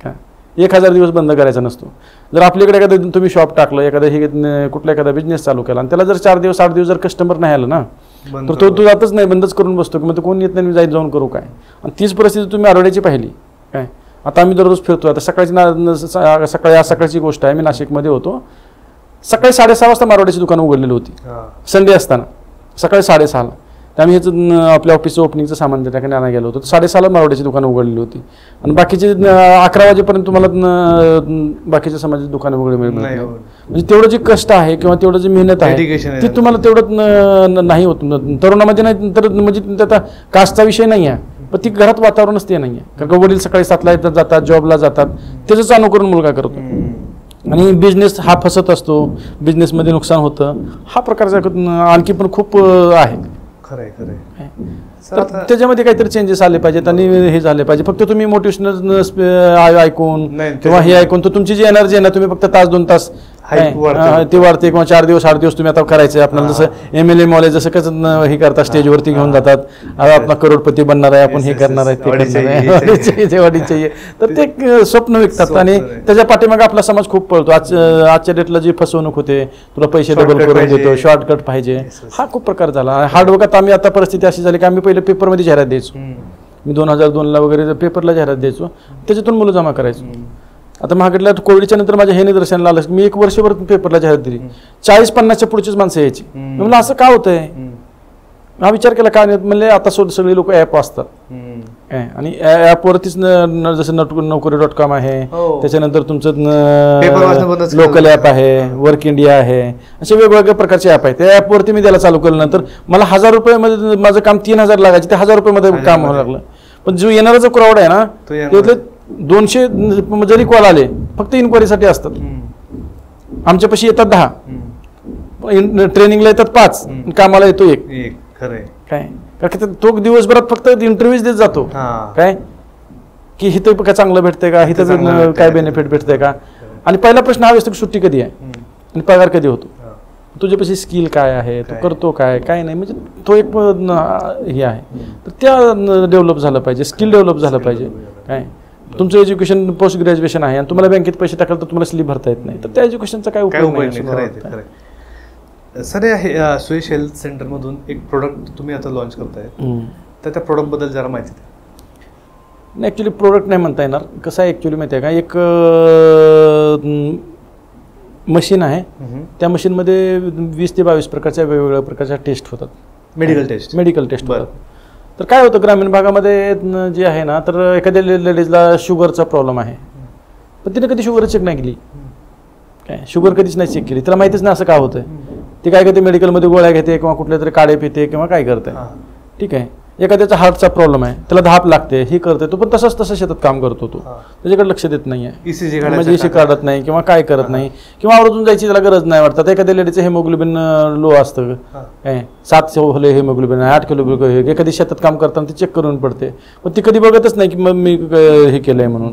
काय, 1000 दिवस बंद करायचा नसतो. जर आपल्याकडे एखादं तुम्ही शॉप टाकलं, एखादा कुठला एखादा बिझनेस चालू केला आणि त्याला जर 4 दिवस 8 दिवस जर कस्टमर नाही आलं ना, तर तो जातच नाही, बंदच करून बसतो की मग तो कोण येत नाही, मी जाऊन करू काय. आणि तीच परिस्थिती तुम्ही आरवड्याची पाहिली काय. आता आम्ही दररोज फिरतो, आता सकाळची गोष्ट आहे, मी नाशिकमध्ये होतो, सकाळी 6:30 वाजता मारवाड्याची दुकानं उघडलेली होती, संडे असताना सकाळी 6:30ला. आम्ही ह्याचं आपल्या ऑफिसचं ओपनिंगचं सामान त्या ठिकाणी आणायला गेलो होतो, 6:30ला मारवाड्याची दुकानं उघडलेली होती. आणि बाकीचे 11 वाजेपर्यंत तुम्हाला बाकीच्या समाजाची दुकानं उघडली मिळणार नाही. म्हणजे तेवढं जे कष्ट आहे किंवा तेवढं जी मेहनत आहे ती तुम्हाला तेवढं नाही होत तरुणामध्ये. नाही तर म्हणजे त्याचा कास्टचा विषय नाही आहे, पण ती घरात वातावरणच ते नाही आहे. कारण का वडील सकाळी 7ला येतात, जातात जॉबला जातात, त्याचंच अनुकरण मुलगा करतो. आणि बिझनेस हा फसत असतो, बिझनेसमध्ये नुकसान होतं, हा प्रकारचा आणखी पण खूप आहे. तर त्याच्यामध्ये काहीतरी चेंजेस आले पाहिजेत आणि हे झाले पाहिजे. फक्त तुम्ही मोटिवेशनल ऐकून किंवा हे ऐकून तर तुमची जी एनर्जी आहे ना, तुम्ही फक्त 1-2 तास ते वाढते किंवा 4 दिवस 8 दिवस तुम्ही आता करायचं. आपल्याला जसं MLA मॉले जसं कसं हे करतात, स्टेजवरती घेऊन जातात, आपला करोडपती बनणार आहे, आपण हे करणार आहे, ते करणार आहे, तर ते स्वप्न विकतात. आणि त्याच्या पाठीमागे आपला समाज खूप पळतो. आजच्या डेटला जी फसवणूक होते, तुला पैसे डबल करून देतो, शॉर्टकट पाहिजे, हा खूप प्रकार झाला. हार्डवर्क आता आम्ही आता परिस्थिती अशी झाली की आम्ही पहिले पेपरमध्ये जाहिरात द्यायचो. मी 2002ला वगैरे पेपरला जाहिरात द्यायचो, त्याच्यातून मुलं जमा करायचो. आता महागडल्या कोविडच्या नंतर माझ्या हे निदर्शनाला आलं की मी 1 वर्षभर पेपरला जाहिरात दिली, 40-50च्या पुढचीच माणसं यायची. म्हणलं असं का होतंय? हा विचार केला काय नाही, म्हणले आता सगळी लोक ऍप वाचतात आणि ऍपवरतीच जसं नोकरी.com आहे, त्याच्यानंतर तुमचं लोकल ऍप आहे, वर्क इंडिया आहे, असे वेगवेगळ्या प्रकारचे ऍप आहेत. त्या ऍपवरती मी द्यायला चालू केल्यानंतर मला 1000 रुपयामध्ये माझं काम 3000 लागायचे, ते 1000 रुपयामध्ये काम व्हायला लागलं. पण जो येणारा जो क्राऊड आहे ना त्यातले 200 जरी कॉल आले फक्त इन्क्वायरीसाठी असतात. आमच्यापाशी येतात 10, ट्रेनिंगला येतात 5, कामाला येतो 1. काय कारण तो दिवसभरात फक्त इंटरव्ह्यूज देत जातो काय की इथं काय चांगलं भेटतंय का, इथं काय बेनिफिट भेटतंय का. आणि पहिला प्रश्न हा असतो की सुट्टी कधी आहे आणि पगार कधी होतो, तुझ्यापाशी स्किल काय आहे, तू करतो काय काय नाही. म्हणजे तो एक हे आहे. तर त्या डेव्हलप झालं पाहिजे, स्किल डेव्हलप झालं पाहिजे. काय तुमचं एज्युकेशन पोस्ट ग्रॅज्युएशन आहे आणि तुम्हाला बँकेत पैसे टाकाल तर तुम्हाला स्लिप भरता येत नाही, तर त्या एज्युकेशनचा काय उपयोग नाही. सर या सुयश हेल्थ सेंटरमधून एक प्रोडक्ट तुम्ही आता लॉन्च करताय, तर त्या प्रोडक्टबद्दल जरा माहिती द्या. ॲक्च्युली प्रोडक्ट नाही म्हणता येणार. कसं आहे ॲक्च्युली माहिती आहे का, एक मशीन आहे, त्या मशीनमध्ये 20 ते 22 प्रकारच्या वेगवेगळ्या प्रकारच्या टेस्ट होतात, मेडिकल टेस्ट होतात. तर काय होतं ग्रामीण भागामध्ये जे आहे ना, तर एखाद्या लेडीजला शुगरचा प्रॉब्लेम आहे पण तिने कधी शुगर चेक नाही केली, काय शुगर कधीच नाही चेक केली, तिला माहितीच नाही असं का होतंय. ती काय करते मेडिकलमध्ये गोळ्या घेते किंवा कुठल्या तरी काढे पिते किंवा काय करते. ठीक आहे, एखाद्याचा हार्टचा प्रॉब्लेम आहे, त्याला धाप लागते, ही करते, तो पण तसंच शेतात काम करतो, तो त्याच्याकडे लक्ष देत नाहीये, म्हणजे इसी काढत नाही किंवा काय करत नाही किंवा आवर्जून जायची त्याला गरज नाही वाटतात. एखाद्या लेडीचं हेमोग्लोबिन लो असतं, 7 हेमोग्लोबिन, 8 किलो, एखादी शेतात काम करताना ती चेक करून पडते, पण ती कधी बघतच नाही की मग मी हे केलंय म्हणून.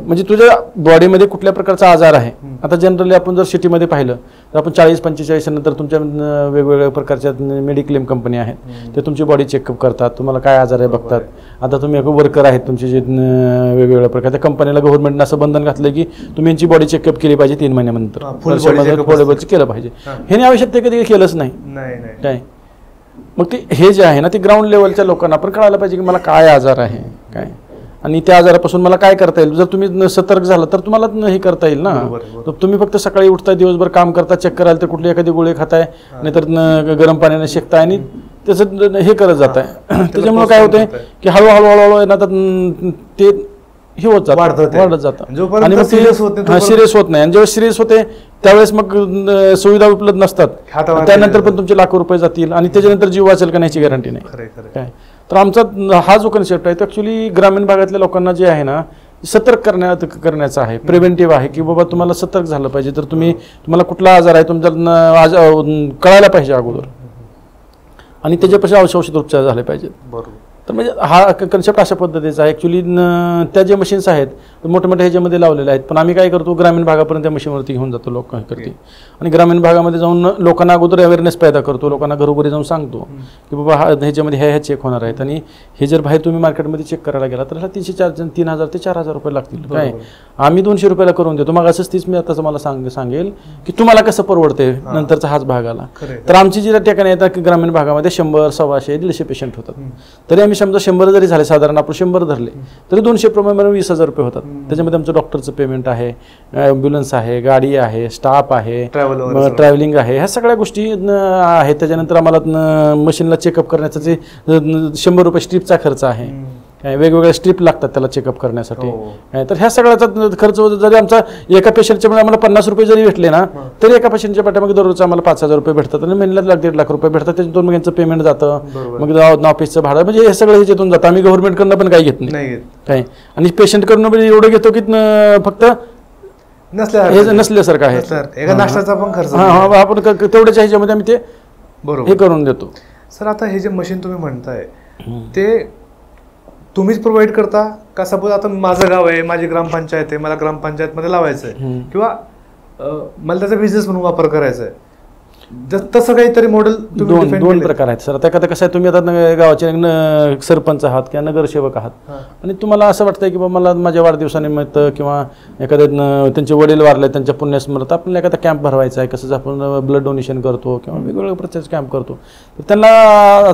म्हणजे तुझ्या बॉडीमध्ये कुठल्या प्रकारचा आजार आहे. आता जनरली आपण जर सिटीमध्ये पाहिलं तर आपण 40-45 नंतर तुमच्या वेगवेगळ्या प्रकारच्या मेडिक्लेम कंपनी आहेत, ते तुमची बॉडी चेकअप करतात, तुम्हाला काय आजार आहे बघतात. आता तुम्ही वर्कर आहेत तुमचे जे वेगवेगळ्या प्रकारच्या कंपनीला गव्हर्नमेंटने असं बंधन घातलं की तुम्ही यांची बॉडी चेकअप केली पाहिजे 3 महिन्यानंतर, केलं पाहिजे. हे आवश्यक ते कधी केलंच नाही काय. मग ते हे जे आहे ना, ते ग्राउंड लेवलच्या लोकांना पण कळायला पाहिजे की मला काय आजार आहे काय, आणि त्या आजारापासून मला काय करता येईल. जर तुम्ही सतर्क झाला तर तुम्हाला हे करता येईल ना. तुम्ही फक्त सकाळी उठताय, दिवसभर काम करता, चेक करायला तर कुठली एखादी गोळी खाताय, नाहीतर गरम पाण्याने शेकताय आणि त्याचं हे करत जात आहे. त्याच्यामुळे काय होतंय की हळूहळू ना ते हे होत जातं, वाढत जातं आणि मग सिरियस होत नाही. आणि जेव्हा सिरियस होते त्यावेळेस मग सुविधा उपलब्ध नसतात, त्यानंतर पण तुमचे लाखो रुपये जातील आणि त्याच्यानंतर जीव वाचेल का याची गॅरंटी नाही काय. तर आमचा हा जो कन्सेप्ट आहे तो ॲक्च्युली ग्रामीण भागातल्या लोकांना जे आहे ना सतर्क करण्याचा आहे, प्रिव्हेंटिव्ह आहे की बाबा तुम्हाला सतर्क झालं पाहिजे. तर तुम्हाला कुठला आजार आहे तुमचा कळायला पाहिजे अगोदर आणि त्याच्यापासून औषध उपचार झाले पाहिजेत. बरोबर. तर म्हणजे हा कन्सेप्ट अशा पद्धतीचा आहे. ॲक्च्युली त्या जे मशीन्स आहेत मोठ्या मोठ्या ह्याच्यामध्ये लावलेले आहेत, पण आम्ही काय करतो ग्रामीण भागापर्यंत त्या मशीनवरती घेऊन जातो लोकांकडे आणि ग्रामीण भागामध्ये जाऊन लोकांना अगोदर अवेअरनेस पैदा करतो, लोकांना घरोघरी जाऊन सांगतो की बाबा ह्याच्यामध्ये ह्या चेक होणार आहेत आणि हे जर बाहेर तुम्ही मार्केटमध्ये चेक करायला गेला तर 3,000 ते 4,000 रुपये लागतील. काय आम्ही 200 रुपयाला करून देतो. मग असंच तीच मी आता तुम्हाला सांगेल की तुम्हाला कसं परवडते नंतरचा हाच भाग आला तर आमची जी ठिकाणी येतात की ग्रामीण भागामध्ये 100, 100, 150 पेशंट होतात. तरी आम्ही समजा 100 जरी झाले, साधारण आपण 100 धरले तरी 200 प्रमाणे 20,000 रुपये होतात. त्याच्यामध्ये आमचं डॉक्टरचं पेमेंट आहे, ॲम्ब्युलन्स आहे, गाडी आहे, स्टाफ आहे, ट्रॅव्हलिंग आहे, ह्या सगळ्या गोष्टी आहेत. त्याच्यानंतर आम्हाला मशीनला चेकअप करण्याचा जे 100 रुपये स्ट्रीपचा खर्च आहे, वेगवेगळ्या स्ट्रीप लागतात त्याला चेकअप करण्यासाठी. तर ह्या सगळ्याचा खर्च जरी आमचा एका पेशंटच्या आम्हाला 50 रुपये जरी भेटले ना तरी एका पेशंटच्या पाठीमागे दररोज आम्हाला 5,000 रुपये भेटतात आणि महिन्याला 1.5 लाख रुपये भेटतात. त्याच्यातून मग यांचं पेमेंट जातं, मग ऑफिसचं भाडं, म्हणजे हे सगळं ह्याच्यातून जातं. आम्ही गव्हर्नमेंटकडनं पण काही घेत नाही काय आणि पेशंटकडनं पण एवढं घेतो की फक्त नसल्यासारखं आहे. नाश्त्याचा पण खर्च आपण तेवढ्याच्या ह्याच्यामध्ये आम्ही ते हे करून देतो. सर आता हे जे मशीन तुम्ही म्हणताय ते तुम्हीच प्रोव्हाइड करता का? सपोज आता माझं गाव आहे, माझी ग्रामपंचायत आहे, मला ग्रामपंचायत मध्ये लावायचं आहे किंवा मला त्याचा बिझनेस म्हणून वापर करायचा आहे, तसं काहीतरी मॉडेल दोन प्रकार आहेत सर. आता एखादं कसं आहे, तुम्ही आता गावाचे सरपंच आहात किंवा नगरसेवक आहात आणि तुम्हाला असं वाटतंय की बाबा मला माझ्या वाढदिवसानिमित्त किंवा एखाद्या त्यांचे वडील वारले त्यांच्या पुण्यस्मृत आपल्याला एखादा कॅम्प भरवायचा आहे, कसं आपण ब्लड डोनेशन करतो किंवा वेगवेगळ्या प्रकारचे कॅम्प करतो, तर त्यांना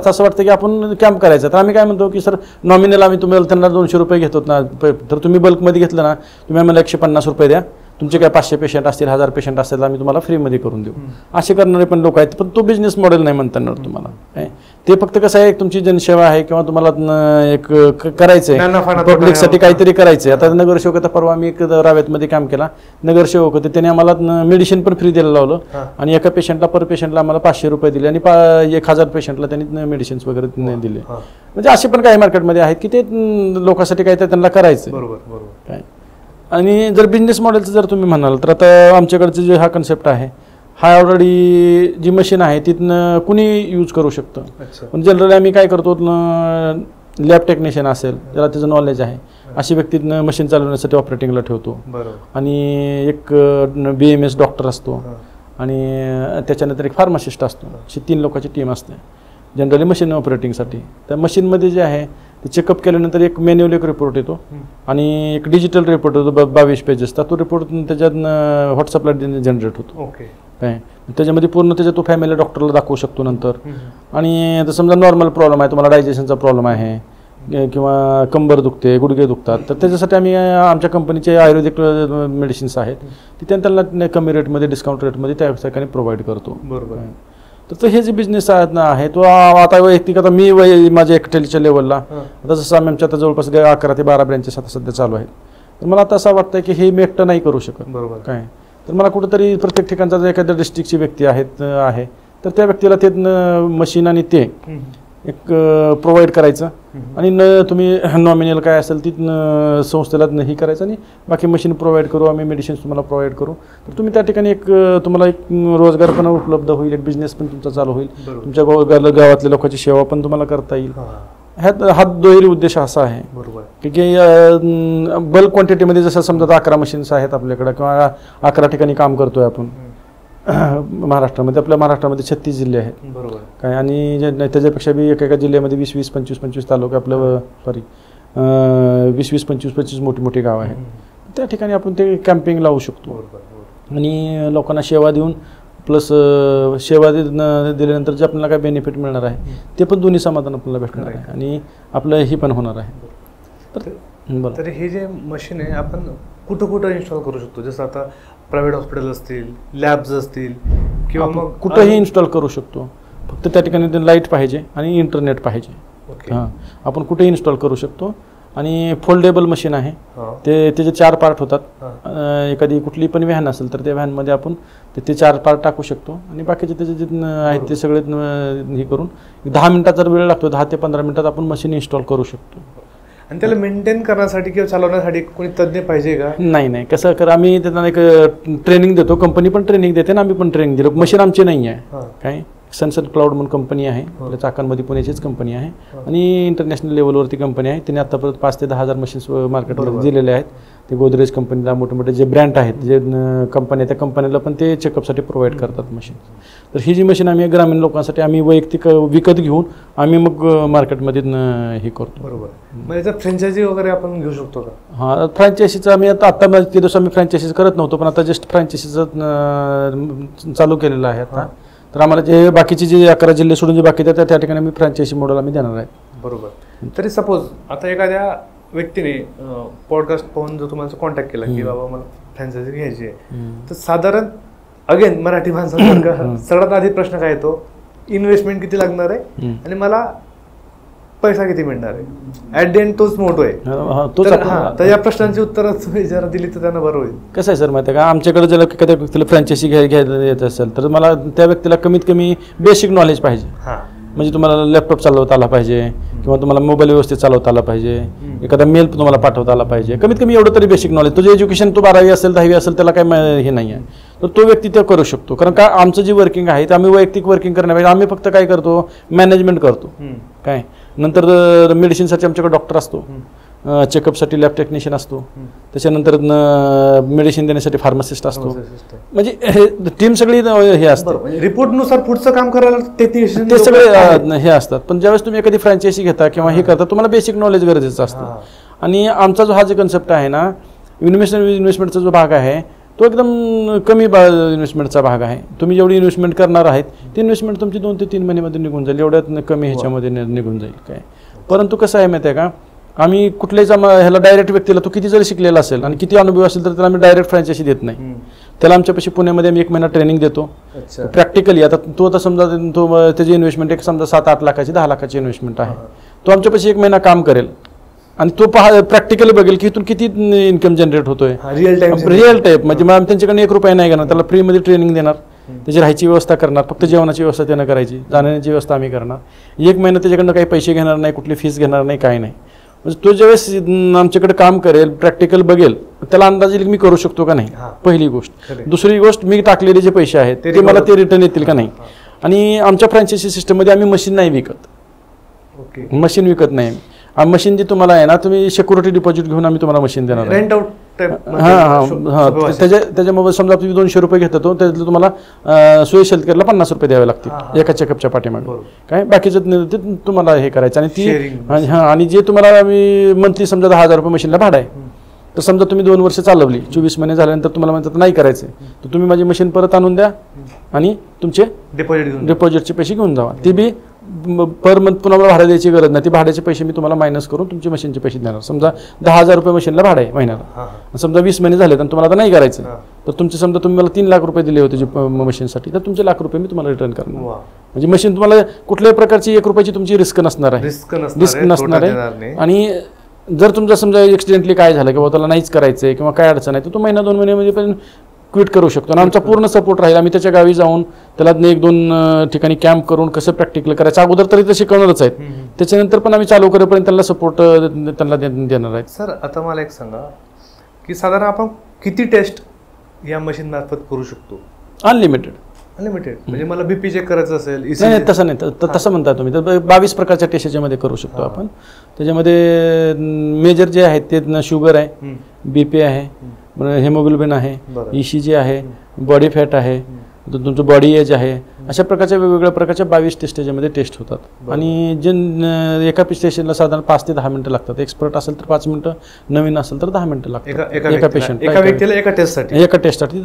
असं वाटतं की आपण कॅम्प करायचा. तर आम्ही काय म्हणतो की सर नॉमिनल आम्ही तुम्हाला त्यांना 200 रुपये घेतो ना, तर तुम्ही बल्कमध्ये घेतलं ना, तुम्ही आम्हाला 150 रुपये द्या, तुमचे काय 500 पेशंट असतील 1000 पेशंट असतील आम्ही तुम्हाला फ्रीमध्ये करून देऊ. असे करणारे पण लोक आहेत, पण तो बिझनेस मॉडेल नाही म्हणता येणार तुम्हाला. ते फक्त कसं आहे, तुमची जनसेवा आहे किंवा तुम्हाला एक करायचंय पब्लिकसाठी काहीतरी करायचंय. आता नगरसेवक, आता परवा आम्ही एक रावेतमध्ये काम केला, नगरसेवक होते, त्याने आम्हाला मेडिसिन पण फ्री द्यायला लावलं आणि एका पेशंटला पर पेशंटला आम्हाला 500 रुपये दिले आणि 1000 पेशंटला त्यांनी मेडिसिन्स वगैरे दिले. म्हणजे असे पण काही मार्केटमध्ये आहेत की ते लोकांसाठी काहीतरी त्यांना करायचं. बरोबर काय. आणि जर बिझनेस मॉडेलचं जर तुम्ही म्हणाल तर आता आमच्याकडचे जे हा कन्सेप्ट आहे, हा ऑलरेडी जी मशीन आहे तिथनं कुणी यूज करू शकतं. पण जनरली आम्ही काय करतो, लॅब टेक्निशियन असेल ज्याला त्याचं नॉलेज आहे अशी व्यक्तीनं मशीन चालवण्यासाठी ऑपरेटिंगला ठेवतो. आणि एक BMS डॉक्टर असतो आणि त्याच्यानंतर एक फार्मासिस्ट असतो. अशी 3 लोकांची टीम असते जनरली मशीन ऑपरेटिंगसाठी. त्या मशीनमध्ये जे आहे ते चेकअप केल्यानंतर एक मॅन्युअल एक रिपोर्ट येतो आणि एक डिजिटल रिपोर्ट येतो 22 पेजेसचा. तो रिपोर्ट त्याच्यात व्हॉट्सअपला जनरेट होतो. काय त्याच्यामध्ये पूर्ण त्याच्या तो फॅमिली डॉक्टरला दाखवू शकतो नंतर. आणि जर समजा नॉर्मल प्रॉब्लेम आहे, तुम्हाला डायजेशनचा प्रॉब्लेम आहे किंवा कंबर दुखते, गुडघे दुखतात, तर त्याच्यासाठी आम्ही आमच्या कंपनीचे आयुर्वेदिक मेडिसिन्स आहेत ती त्यांना कमी रेटमध्ये डिस्काउंट रेटमध्ये त्या ठिकाणी प्रोव्हाइड करतो. बरोबर. तर हे जे बिझनेस आहे तो आता वैयक्तिक, आता मी माझ्या एकटेलीच्या लेवलला आता जसं आमच्या आता जवळपास 11 ते 12 ब्रँचेस आता सध्या चालू आहेत. तर मला आता असं वाटतं की हे मी एकटं नाही करू शकत. बरोबर. काय तर मला कुठेतरी प्रत्येक ठिकाणचा जर एखाद्या डिस्ट्रिक्टची व्यक्ती आहे तर त्या व्यक्तीला ते मशीन आणि ते एक प्रोव्हाइड करायचं आणि तुम्ही नॉमिनल काय असेल ती संस्थेला ही करायचं आणि बाकी मशीन प्रोव्हाइड करू, आम्ही मेडिसिन्स तुम्हाला प्रोव्हाइड करू. तर तुम्ही त्या ठिकाणी एक तुम्हाला एक रोजगार पण उपलब्ध होईल, एक बिझनेस पण तुमचा चालू होईल, तुमच्या गावातल्या लोकांची सेवा पण तुम्हाला करता येईल. हा दुहेरी उद्देश असा आहे. बरोबर. की बल्क क्वांटिटीमध्ये जसं समजा 11 मशीन्स आहेत आपल्याकडे किंवा 11 ठिकाणी काम करतोय आपण महाराष्ट्रामध्ये. आपल्या महाराष्ट्रामध्ये 36 जिल्हे आहेत. बरोबर. काय आणि त्याच्यापेक्षा बी एका जिल्ह्यामध्ये 20-20, 25-25 तालुके आपलं 20-25 मोठी गाव आहेत. त्या ठिकाणी आपण ते कॅम्पिंग लावू शकतो आणि लोकांना सेवा देऊन प्लस सेवा दिल्यानंतर जे आपल्याला काय बेनिफिट मिळणार आहे ते पण दोन्ही समाधान आपल्याला भेटणार आहे आणि आपलं ही पण होणार आहे. तर हे जे मशीन आहे आपण कुठं इन्स्टॉल करू शकतो? जसं आता प्रायव्हेट हॉस्पिटल असतील, लॅब्स असतील किंवा मग कुठंही इन्स्टॉल करू शकतो, फक्त त्या ठिकाणी लाईट पाहिजे आणि इंटरनेट पाहिजे. हां, आपण कुठेही इन्स्टॉल करू शकतो. आणि फोल्डेबल मशीन आहे, त्याचे 4 पार्ट होतात. एखादी कुठली पण व्हॅन असेल तर त्या व्हॅनमध्ये आपण ते 4 पार्ट टाकू शकतो आणि बाकीचे त्याचे जे आहेत ते सगळे हे करून 10 मिनिटाचा वेळ लागतो, 10 ते 15 मिनिटात आपण मशीन इन्स्टॉल करू शकतो. आणि त्याला मेंटेन करण्यासाठी किंवा चालवण्यासाठी कोणी तज्ञ पाहिजे का? नाही, कसं कर आम्ही त्यांना एक ट्रेनिंग देतो, कंपनी पण ट्रेनिंग देते आणि आम्ही पण ट्रेनिंग दिलो. मशीन आमची नाही आहे, काय सनसेट क्लाउड म्हणून कंपनी आहे, आपल्या चाकणमध्ये पुण्याचीच कंपनी आहे आणि इंटरनॅशनल लेवलवरती कंपनी आहे. त्यांनी आतापर्यंत 5 ते 10,000 मशीन्स मार्केटमध्ये दिलेले आहेत. ते गोदरेज कंपनीला मोठे जे ब्रँड आहेत, जे कंपनी आहे त्या कंपनीला पण ते चेकअपसाठी प्रोव्हाइड करतात मशीन. तर ही जी मशीन आम्ही ग्रामीण लोकांसाठी आम्ही वैयक्तिक विकत घेऊन आम्ही मग मार्केटमध्ये हे करतो. बरोबर. मग याचा फ्रँचायझी वगैरे आपण घेऊ शकतो का? हां, फ्रँचायझीचं आम्ही आता ते दिवस आम्ही फ्रँचायझीज करत नव्हतो, पण आता जस्ट फ्रँचायझीचं चालू केलेलं आहे आता. तर आम्हाला जे बाकीचे जे 11 जिल्हे सोडून जे बाकी त्या ठिकाणी आम्ही फ्रँचायझी मॉडेल आम्ही देणार आहे. बरोबर. तरी सपोज आता एखाद्या व्यक्तीने पॉडकास्ट पाहून जर तुम्हाला कॉन्टॅक्ट केला की बाबा मला फ्रँचायझी घ्यायची आहे, तर साधारण अगेन मराठी माणसांसारखा सगळ्यात आधी प्रश्न काय येतो, इन्व्हेस्टमेंट किती लागणार आहे आणि मला पैसा किती मिळणार आहे? ऍट द एंड तोच मोठो आहे. तर या प्रश्नांची उत्तरं तुम्ही जरा दिली तर त्यांना बरं होईल. कसं आहे सर माहिती आहे का, आमच्याकडे जर एखाद्या व्यक्तीला फ्रँचायझी घ्यायला येत असेल तर मला त्या व्यक्तीला कमीत कमी बेसिक नॉलेज पाहिजे. म्हणजे तुम्हाला लॅपटॉप चालवता आला पाहिजे किंवा तुम्हाला मोबाईल व्यवस्थित चालवता आला पाहिजे, एखादा मेल तुम्हाला पाठवता आला पाहिजे, कमीत कमी एवढं तरी बेसिक नॉलेज. तुझं एज्युकेशन तो 12वी असेल 10वी असेल त्याला काय हे नाही आहे, तर तो व्यक्ती ते करू शकतो. कारण का आमचं जे वर्किंग आहे ते आम्ही वैयक्तिक वर्किंग करण्यापाहिजे. आम्ही फक्त काय करतो, मॅनेजमेंट करतो. काय नंतर मेडिसिनसाठी आमच्याकडे डॉक्टर असतो, चेकअपसाठी लॅब टेक्निशियन असतो, त्याच्यानंतर मेडिसिन देण्यासाठी फार्मासिस्ट असतो. म्हणजे हे टीम सगळी हे असते, रिपोर्टनुसार पुढचं काम करायला ते सगळे हे असतात. पण ज्यावेळेस तुम्ही एखादी फ्रँचायझी घेता किंवा हे करता, तुम्हाला बेसिक नॉलेज गरजेचं असतं. आणि आमचा जो हा जे कन्सेप्ट आहे ना, इन्व्हेस्टमेंटचा जो भाग आहे तो एकदम कमी इन्व्हेस्टमेंटचा भाग आहे. तुम्ही जेवढी इन्व्हेस्टमेंट करणार आहेत ती इन्व्हेस्टमेंट तुमची 2 ते 3 महिन्यामध्ये निघून जाईल, एवढ्यात कमी ह्याच्यामध्ये निघून जाईल काय. परंतु कसं आहे माहिती आहे का, आम्ही कुठल्याही ह्याला डायरेक्ट व्यक्तीला, तो किती जरी शिकलेला असेल आणि किती अनुभव असेल तर त्याला आम्ही डायरेक्ट फ्रँचायझी देत नाही. त्याला आमच्यापाशी पुण्यामध्ये आम्ही 1 महिना ट्रेनिंग देतो प्रॅक्टिकली. आता तो आता समजा तो त्याची इन्व्हेस्टमेंट एक समजा 7-8 लाखाची 10 लाखाची इन्व्हेस्टमेंट आहे, तो आमच्यापाशी 1 महिना काम करेल आणि तो प्रॅक्टिकली बघेल की इथून किती इन्कम जनरेट होतोय रिअल टाइम. म्हणजे मग त्यांच्याकडे 1 रुपया नाही घेणार, त्याला फ्रीमध्ये ट्रेनिंग देणार, त्याची राहायची व्यवस्था करणार, फक्त जेवणाची व्यवस्था त्यानं करायची, जाण्याची व्यवस्था आम्ही करणार. 1 महिना त्याच्याकडनं काही पैसे घेणार नाही, कुठली फीस घेणार नाही, काही नाही. म्हणजे तो ज्यावेळेस आमच्याकडे काम करेल, प्रॅक्टिकल बघेल, त्याला अंदाज येईल की मी करू शकतो का नाही, पहिली गोष्ट. दुसरी गोष्ट, मी टाकलेले जे पैसे आहेत ते मला ते रिटर्न येतील का नाही. आणि आमच्या फ्रँचायझी सिस्टममध्ये आम्ही मशीन नाही विकत, मशीन विकत नाही. मशीन जी तुम्हाला आहे ना, तुम्ही सिक्युरिटी डिपॉझिट घेऊन आम्ही तुम्हाला मशीन देणार. Rent out. त्याच्यामुळे समजा तुम्ही 200 रुपये घेता, तो त्यातलं तुम्हाला सोयी शेतकऱ्याला 50 रुपये द्यावे लागतील एका चेकअपच्या पाठीमागे. काय बाकीचं ते तुम्हाला हे करायचं. आणि ती आणि जे तुम्हाला आम्ही मंथली समजा 10,000 रुपये मशीनला भाडं आहे, तर समजा तुम्ही 2 वर्ष चालवली, 24 महिने झाल्यानंतर तुम्हाला म्हणतात नाही करायचं, तर तुम्ही माझी मशीन परत आणून द्या आणि तुमचे डिपॉझिटचे पैसे घेऊन जावा. ती बी पर मंथ पुन्हा भाडं द्यायची गरज नाही, ती भाड्याचे पैसे मी तुम्हाला मायनस करून तुमची मशीनचे पैसे देणार. समजा 10,000 रुपये मशीनला भाडं आहे महिन्याला, समजा 20 महिने झाले आणि तुम्हाला आता नाही करायचं, तर तुमचे समजा तुम्ही मला 3 लाख रुपये दिले होते मशीनसाठी, तर तुमचे लाख रुपये मी तुम्हाला रिटर्न करणार. म्हणजे मशीन तुम्हाला कुठल्याही प्रकारची 1 रुपयाची तुमची रिस्क नसणार आहे, रिस्क नसणार आहे. आणि जर तुमचा समजा ऍक्सिडेंटली काय झालं किंवा त्याला नाहीच करायचंय किंवा काय अडचण आहे, तर तो 1-2 महिन्यामध्ये पण क्विट करू शकतो. आणि आमचा पूर्ण सपोर्ट राहील. आम्ही त्याच्या गावी जाऊन त्याला 1-2 ठिकाणी कॅम्प करून कसं प्रॅक्टिकल करायचं, अगोदर तरी ते शिकवणारच आहेत, त्याच्यानंतर पण आम्ही चालू करेपर्यंत त्यांना सपोर्ट त्यांना देणार आहेत. सर आता मला एक सांगा की साधारण आपण किती टेस्ट या मशीन मार्फत करू शकतो? अनलिमिटेड. म्हणजे मला बीपी चेक करायचं असेल? नाही, तसं नाही, तसं म्हणता तुम्ही. तर 22 प्रकारच्या टेस्ट याच्यामध्ये करू शकतो आपण. त्याच्यामध्ये मेजर जे आहेत ते शुगर आहे, बीपी आहे, हेमोग्लोबिन आहे, ECG आहे, बॉडी फॅट आहे, तुमचं बॉडी एज आहे, अशा प्रकारच्या वेगवेगळ्या प्रकारच्या 22 टेस्ट याच्यामध्ये टेस्ट होतात. आणि जे एका स्टेशनला साधारण 5 ते 10 मिनिटं लागतात. एक्सपर्ट असेल तर 5 मिनिटं, नवीन असेल तर 10 मिनिटं लागतात एका पेशंट, एका व्यक्तीला एका टेस्टसाठी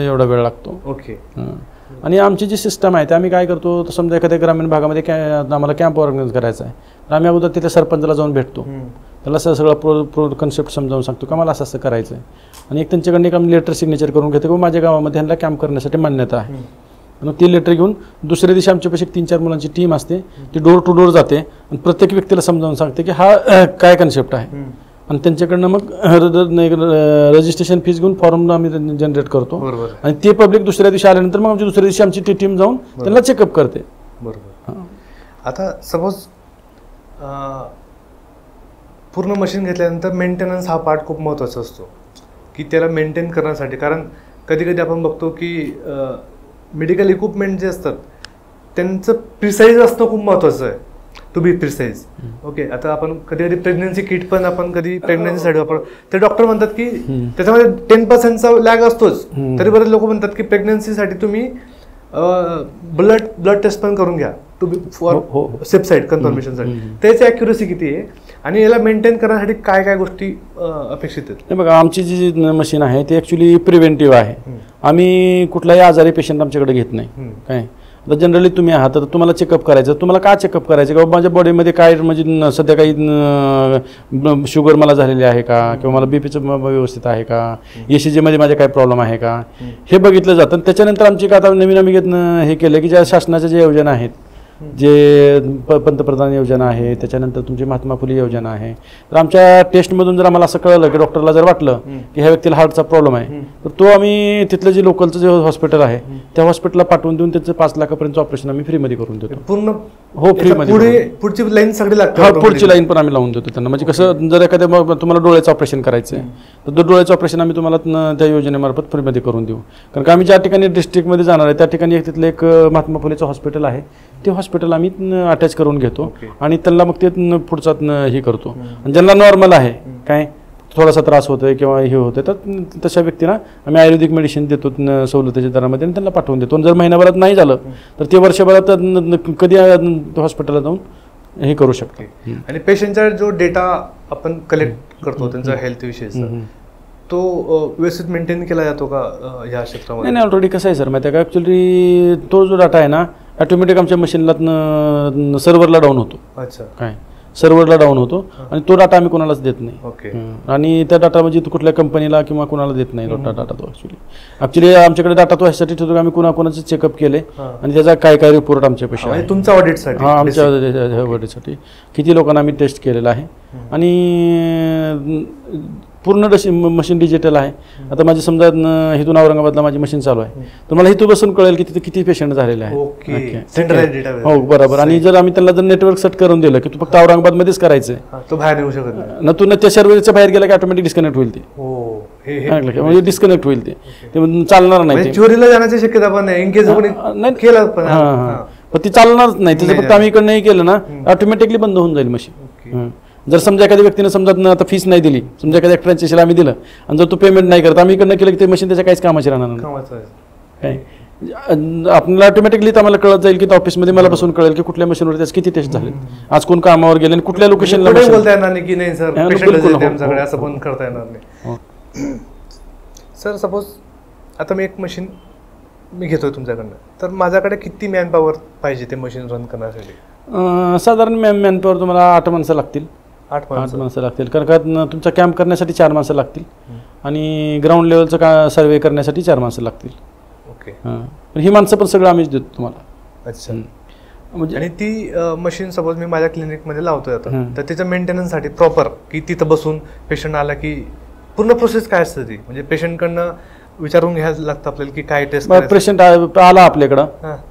एवढा वेळ लागतो. ओके. आणि आमची जी सिस्टम आहे ते आम्ही काय करतो, तर समजा एखाद्या ग्रामीण भागामध्ये आम्हाला कॅम्प ऑर्गनाईज करायचा आहे, तर आम्ही अगोदर तिथे सरपंचाला जाऊन भेटतो, त्याला सगळं प्रो कन्सेप्ट समजावून सांगतो का मला असं करायचं आहे. आणि एक त्यांच्याकडनं एक आम्ही लेटर सिग्नेचर करून घेतो की माझ्या गावामध्ये ह्यांना कॅम्प करण्यासाठी मान्यता आहे. मग ती लेटर घेऊन दुसऱ्या दिवशी आमच्यापाशी 3-4 मुलांची टीम असते, ती डोर टू डोर जाते आणि प्रत्येक व्यक्तीला समजावून सांगते की हा काय कन्सेप्ट आहे. आणि त्यांच्याकडनं मग रजिस्ट्रेशन फीस घेऊन फॉर्म आम्ही जनरेट करतो. आणि ते पब्लिक दुसऱ्या दिवशी आल्यानंतर मग आमची दुसऱ्या दिवशी आमची ती टीम जाऊन त्यांना चेकअप करते. बरोबर. आता सपोज पूर्ण मशीन घेतल्यानंतर मेंटेनन्स हा पार्ट खूप महत्त्वाचा असतो की त्याला मेंटेन करण्यासाठी. कारण कधी कधी आपण बघतो की मेडिकल इक्विपमेंट जे असतात त्यांचं प्रिसाईज असणं खूप महत्त्वाचं आहे, टू बी प्रिसाईज. ओके. आता आपण कधी कधी प्रेग्नन्सी किट पण आपण कधी प्रेग्नन्सीसाठी वापरतो, ते डॉक्टर म्हणतात की त्याच्यामध्ये 10% लॅग असतोच, तरी बरेच लोक म्हणतात की प्रेग्नन्सीसाठी तुम्ही ब्लड टेस्ट पण करून घ्या, to be for safe side कन्फर्मेशनसाठी. त्याची ॲक्युरसी किती आहे आणि याला मेंटेन करण्यासाठी काय काय गोष्टी अपेक्षित आहेत? बघा, आमची जी मशीन आहे ती ॲक्च्युली प्रिव्हेंटिव्ह आहे. आम्ही कुठलाही आजारी पेशंट आमच्याकडे घेत नाही. काय आता जनरली तुम्ही आहात तर तुम्हाला चेकअप करायचं, तुम्हाला का चेकअप करायचं किंवा माझ्या बॉडीमध्ये काय म्हणजे सध्या काही शुगर मला झालेली आहे का किंवा मला बीपीचं व्यवस्थित आहे का, ECG मध्ये माझे काय प्रॉब्लेम आहे का, हे बघितलं जातं. त्याच्यानंतर आमची का आता नवीन आम्ही हे केलं की ज्या शासनाच्या ज्या योजना आहेत, जे पंतप्रधान योजना आहे, त्याच्यानंतर तुमची महात्मा फुले योजना आहे, तर आमच्या टेस्टमधून जर आम्हाला असं कळलं की डॉक्टरला जर वाटलं की ह्या व्यक्तीला हार्टचा प्रॉब्लेम आहे, तर तो आम्ही तिथलं जे लोकलचं जे हॉस्पिटल आहे त्या हॉस्पिटलला पाठवून देऊन त्याचं 5 लाखापर्यंत ऑपरेशन आम्ही फ्रीमध्ये करून देतो. पूर्ण हो, फ्रीमध्ये. पुढची लाईन सगळी लागते. हा, पुढची लाईन पण आम्ही लावून देतो त्यांना. म्हणजे कसं, जर एखाद्या तुम्हाला डोळ्याचं ऑपरेशन करायचं आहे तर डोळ्याचं ऑपरेशन आम्ही तुम्हाला त्या योजनेमार्फत फ्रीमध्ये करून देऊ. कारण का आम्ही ज्या ठिकाणी डिस्ट्रिक्टमध्ये जाणार आहे त्या ठिकाणी तिथलं एक महात्मा फुलेचं हॉस्पिटल आहे, ते हॉस्पिटल आम्ही अटॅच करून घेतो आणि त्यांना मग ते पुढचा हे करतो. आणि ज्यांना नॉर्मल आहे काय थोडासा त्रास होतोय किंवा हे होतंय तर तशा व्यक्तीला आम्ही आयुर्वेदिक मेडिसिन देतो सवलतीच्या दरामध्ये आणि त्यांना पाठवून देतो. जर महिनाभरात नाही झालं तर ते वर्षभरात कधी हॉस्पिटलला जाऊन हे करू शकतो. आणि पेशंटचा जो डेटा आपण कलेक्ट करतो त्यांचा हेल्थ विषयीचा तो व्यवस्थित मेंटेन केला जातो का या क्षेत्रामध्ये? नाही ऑलरेडी कसं आहे सर माहिती आहे का, ॲक्च्युली तो जो डाटा आहे ना ऑटोमॅटिक आमच्या मशीनला सर्व्हरला डाऊन होतो. अच्छा. काय सर्व्हरला डाऊन होतो आणि तो डाटा आम्ही कोणालाच देत नाही. ओके. आणि त्या डाटा म्हणजे कुठल्या कंपनीला किंवा कोणाला देत नाही डाटा तो ॲक्च्युली आमच्याकडे डाटा तो ह्यासाठी ठेवतो आम्ही कोणाकोणाचे चेकअप केले आणि त्याचा काय काय रिपोर्ट आमच्यापेक्षा आहे तुमच्या ऑडिटसाठी. हां आमच्या ऑडिटसाठी किती लोकांना आम्ही टेस्ट केलेला आहे आणि पूर्ण मशीन डिजिटल आहे. आता माझी समजा इथून औरंगाबादला माझी मशीन चालू आहे तर मला इथून बसून कळेल की तिथे किती पेशंट झालेले आहेत. हो बरोबर. आणि जर आम्ही त्यांना जर नेटवर्क सेट करून दिलं की तू फक्त औरंगाबादमध्येच करायचं तो बाहेर येऊ शकत नाही ना, तू त्या सर्व्हरच्या बाहेर गेला की ऑटोमॅटिक डिस्कनेक्ट होईल ते. म्हणजे डिस्कनेक्ट होईल ते चालणार नाही. चोरीला जाण्याची शक्यता पण नाही केलं पण ती चालणारच नाही. त्याचं फक्त आम्ही इकडे नाही केलं ना ऑटोमॅटिकली बंद होऊन जाईल मशीन. जर समजा एखाद्या व्यक्तीने समजा आता फीस नाही दिली, समजा एखाद्या ट्रान्झॅक्शन आम्ही दिलं आणि जर तो पेमेंट नाही करत आम्ही इकडनं केलं की ते मशीन त्याच्या काहीच कामाची राहणार नाही. आपल्याला ऑटोमॅटिकली आम्हाला कळत जाईल की ऑफिसमध्ये मला बसून कळेल की कुठल्या मशीनवर त्याचे किती टेस्ट झाले, आज कोण कामावर गेले आणि कुठल्या लोकेशनला. बोलता येणार नाही की नाही सर आमच्याकडे असं पण करता येणार नाही. सर सपोज आता मी एक मशीन मी घेतोय तुमच्याकडनं तर माझ्याकडे किती मॅनपॉवर पाहिजे ते मशीन रन करण्यासाठी? साधारण मॅनपॉवर तुम्हाला 8 माणसं लागतील. 8 माणसं लागतील कारण का तुमचा कॅम्प करण्यासाठी 4 माणसं लागतील आणि ग्राउंड लेवलचं का सर्वे करण्यासाठी 4 माणसं लागतील. ओके. पण ही माणसं पण सगळं आम्हीच देतो तुम्हाला. अच्छा. म्हणजे आणि ती मशीन सपोज मी माझ्या क्लिनिकमध्ये लावतोय आता तर त्याच्या मेंटेनन्ससाठी प्रॉपर की तिथं बसून पेशंट आला की पूर्ण प्रोसेस काय असते ती म्हणजे पेशंटकडनं विचारून घ्यायला लागतं आपल्याला की काय टेस्ट. पेशंट आला आपल्याकडं